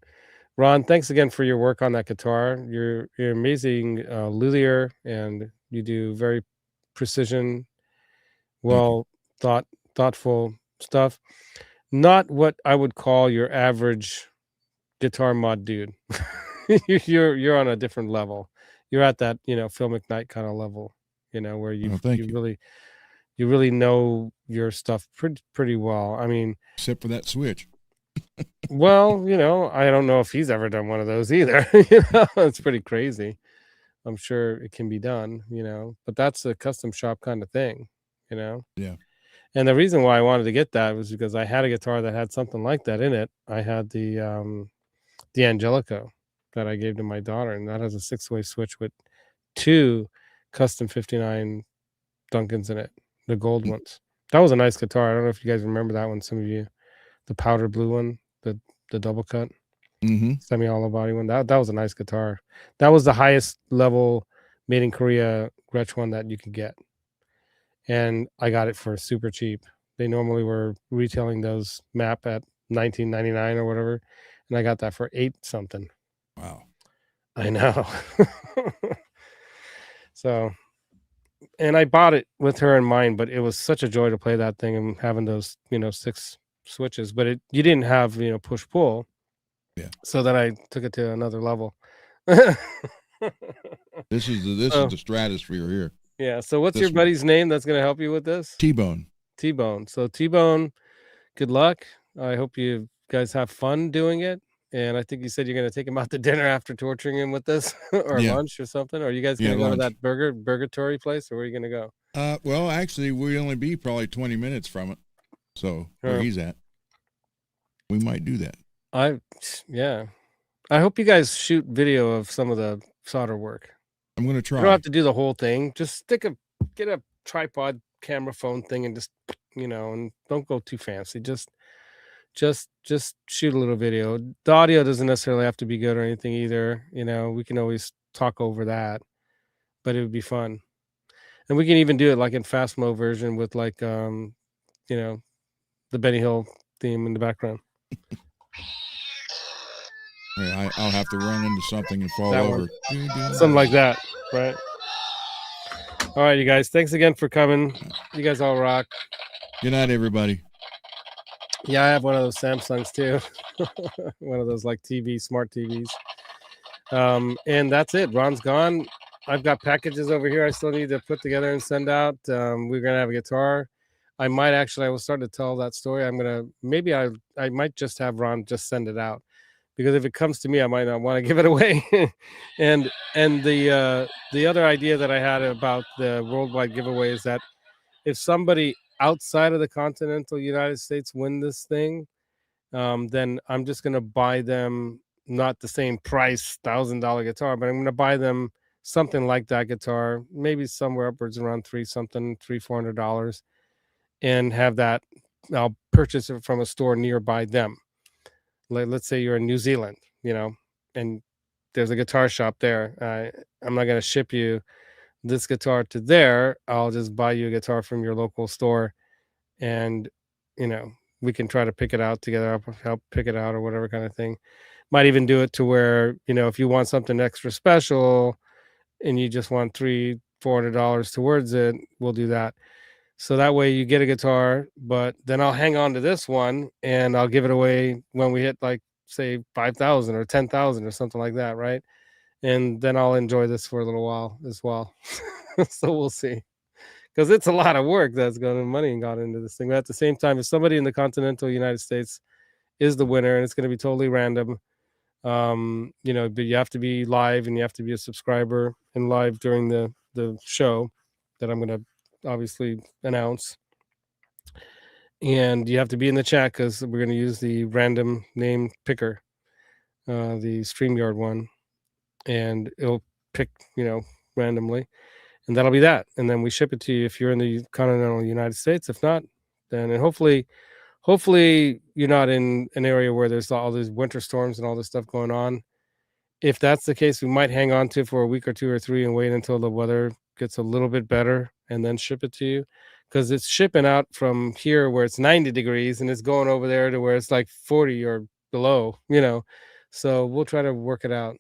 Ron, thanks again for your work on that guitar. You're amazing luthier, and you do very precision, thoughtful stuff. Not what I would call your average guitar mod dude. you're on a different level. You're at that, you know, Phil McKnight kind of level, you know, where you really know your stuff pretty well. I mean, except for that switch. Well, you know, I don't know if he's ever done one of those either. You know, it's pretty crazy. I'm sure it can be done, you know, but that's a custom shop kind of thing, you know. Yeah. And the reason why I wanted to get that was because I had a guitar that had something like that in it. I had the Angelico that I gave to my daughter, and that has a 6-way switch with 2 custom 59 Duncans in it, the gold ones. That was a nice guitar. I don't know if you guys remember that one, some of you. The powder blue one, the double cut, semi-hollow body one. That was a nice guitar. That was the highest level made in Korea Gretsch one that you could get, and I got it for super cheap. They normally were retailing those MAP at $19.99 or whatever, and I got that for $8 something. Wow, I know. So, and I bought it with her in mind, but it was such a joy to play that thing and having those, you know, 6 switches, but you didn't have, you know, push pull. Yeah. So that I took it to another level. This is the stratosphere here. Yeah. So what's your buddy's name that's going to help you with this? T-Bone. So T-Bone, good luck. I hope you guys have fun doing it. And I think you said you're going to take him out to dinner after torturing him with this, or lunch or something. Or are you guys going to go to that burgatory place, or where are you going to go? Well, actually, we'd only be probably 20 minutes from it. So where he's at, we might do that. I hope you guys shoot video of some of the solder work. I'm going to try. You don't have to do the whole thing. Just get a tripod camera phone thing and just, you know, and don't go too fancy. Just shoot a little video. The audio doesn't necessarily have to be good or anything either. You know, we can always talk over that, but it would be fun. And we can even do it like in fast mo version with like, you know, the Benny Hill theme in the background. Yeah, I'll have to run into something and fall over. Something like that, right? All right, you guys. Thanks again for coming. You guys all rock. Good night, everybody. Yeah, I have one of those Samsungs too. One of those like smart TVs. And that's it. Ron's gone. I've got packages over here I still need to put together and send out. We're gonna have a guitar. I might actually, I will start to tell that story. Maybe I might just have Ron just send it out, because if it comes to me, I might not want to give it away. And the other idea that I had about the worldwide giveaway is that if somebody outside of the continental United States win this thing, then I'm just gonna buy them not the same price $1,000 guitar, but I'm gonna buy them something like that guitar, maybe somewhere upwards around $400, and have that. I'll purchase it from a store nearby them. Let's say you're in New Zealand, and there's a guitar shop there. I'm not gonna ship you this guitar to there. I'll just buy you a guitar from your local store, and we can try to pick it out together. I'll help pick it out or whatever kind of thing. Might even do it to where, if you want something extra special and you just want $300-400 towards it, we'll do that. So that way you get a guitar, but then I'll hang on to this one and I'll give it away when we hit, like, say 5,000 or 10,000 or something like that, right? And then I'll enjoy this for a little while as well. So we'll see, because it's a lot of work that's money and got into this thing. But at the same time, if somebody in the continental United States is the winner, and it's going to be totally random, but you have to be live and you have to be a subscriber and live during the show that I'm going to obviously announce. And you have to be in the chat, because we're going to use the random name picker, the StreamYard one, and it'll pick, randomly. And that'll be that. And then we ship it to you if you're in the continental United States. If not, then, and hopefully you're not in an area where there's all these winter storms and all this stuff going on. If that's the case, we might hang on to it for a week or 2 or 3 and wait until the weather gets a little bit better and then ship it to you, because it's shipping out from here where it's 90 degrees and it's going over there to where it's like 40 or below, So we'll try to work it out,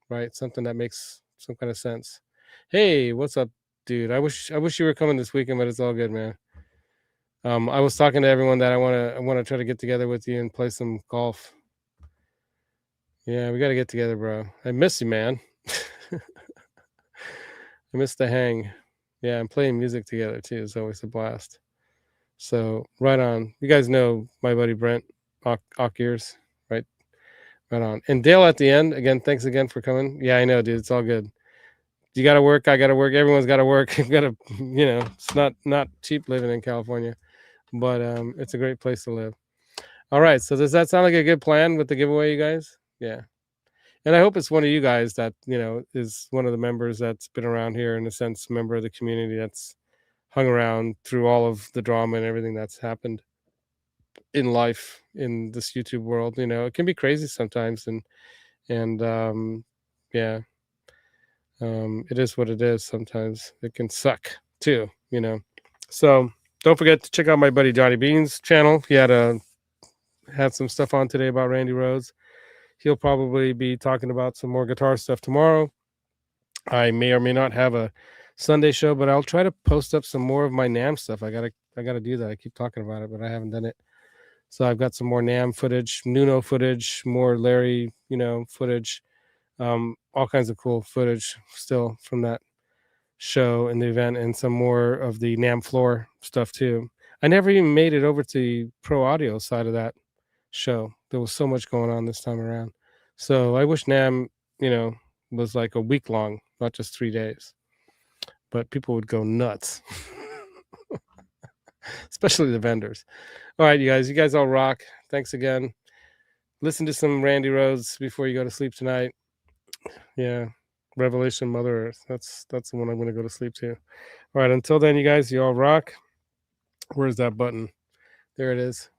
right? Something that makes some kind of sense. Hey, what's up, dude? I wish you were coming this weekend, but it's all good, man. I was talking to everyone that I want to try to get together with you and play some golf. Yeah, we got to get together, bro. I miss you, man. I miss the hang. Yeah, and playing music together too is always a blast. So right on. You guys know my buddy Brent Ock Ears, right? Right on. And Dale at the end again. Thanks again for coming. Yeah, I know, dude. It's all good. You got to work. I got to work. Everyone's got to work. You got to, it's not cheap living in California, but it's a great place to live. All right. So does that sound like a good plan with the giveaway, you guys? Yeah. And I hope it's one of you guys that, is one of the members that's been around here, in a sense, member of the community that's hung around through all of the drama and everything that's happened in life in this YouTube world. It can be crazy sometimes, and yeah. It is what it is. Sometimes it can suck too, So don't forget to check out my buddy Johnny Bean's channel. He had some stuff on today about Randy Rhoads. He'll probably be talking about some more guitar stuff tomorrow. I may or may not have a Sunday show, but I'll try to post up some more of my NAMM stuff. I gotta do that. I keep talking about it, but I haven't done it. So I've got some more NAMM footage, Nuno footage, more Larry, footage. All kinds of cool footage still from that show and the event, and some more of the NAMM floor stuff too. I never even made it over to the pro audio side of that show. There was so much going on this time around. So I wish NAMM, was like a week long, not just 3 days. But people would go nuts. Especially the vendors. All right, you guys all rock. Thanks again. Listen to some Randy Rhoads before you go to sleep tonight. Yeah, Revelation, Mother Earth. That's the one I'm going to go to sleep to. All right, until then, you guys, you all rock. Where's that button? There it is.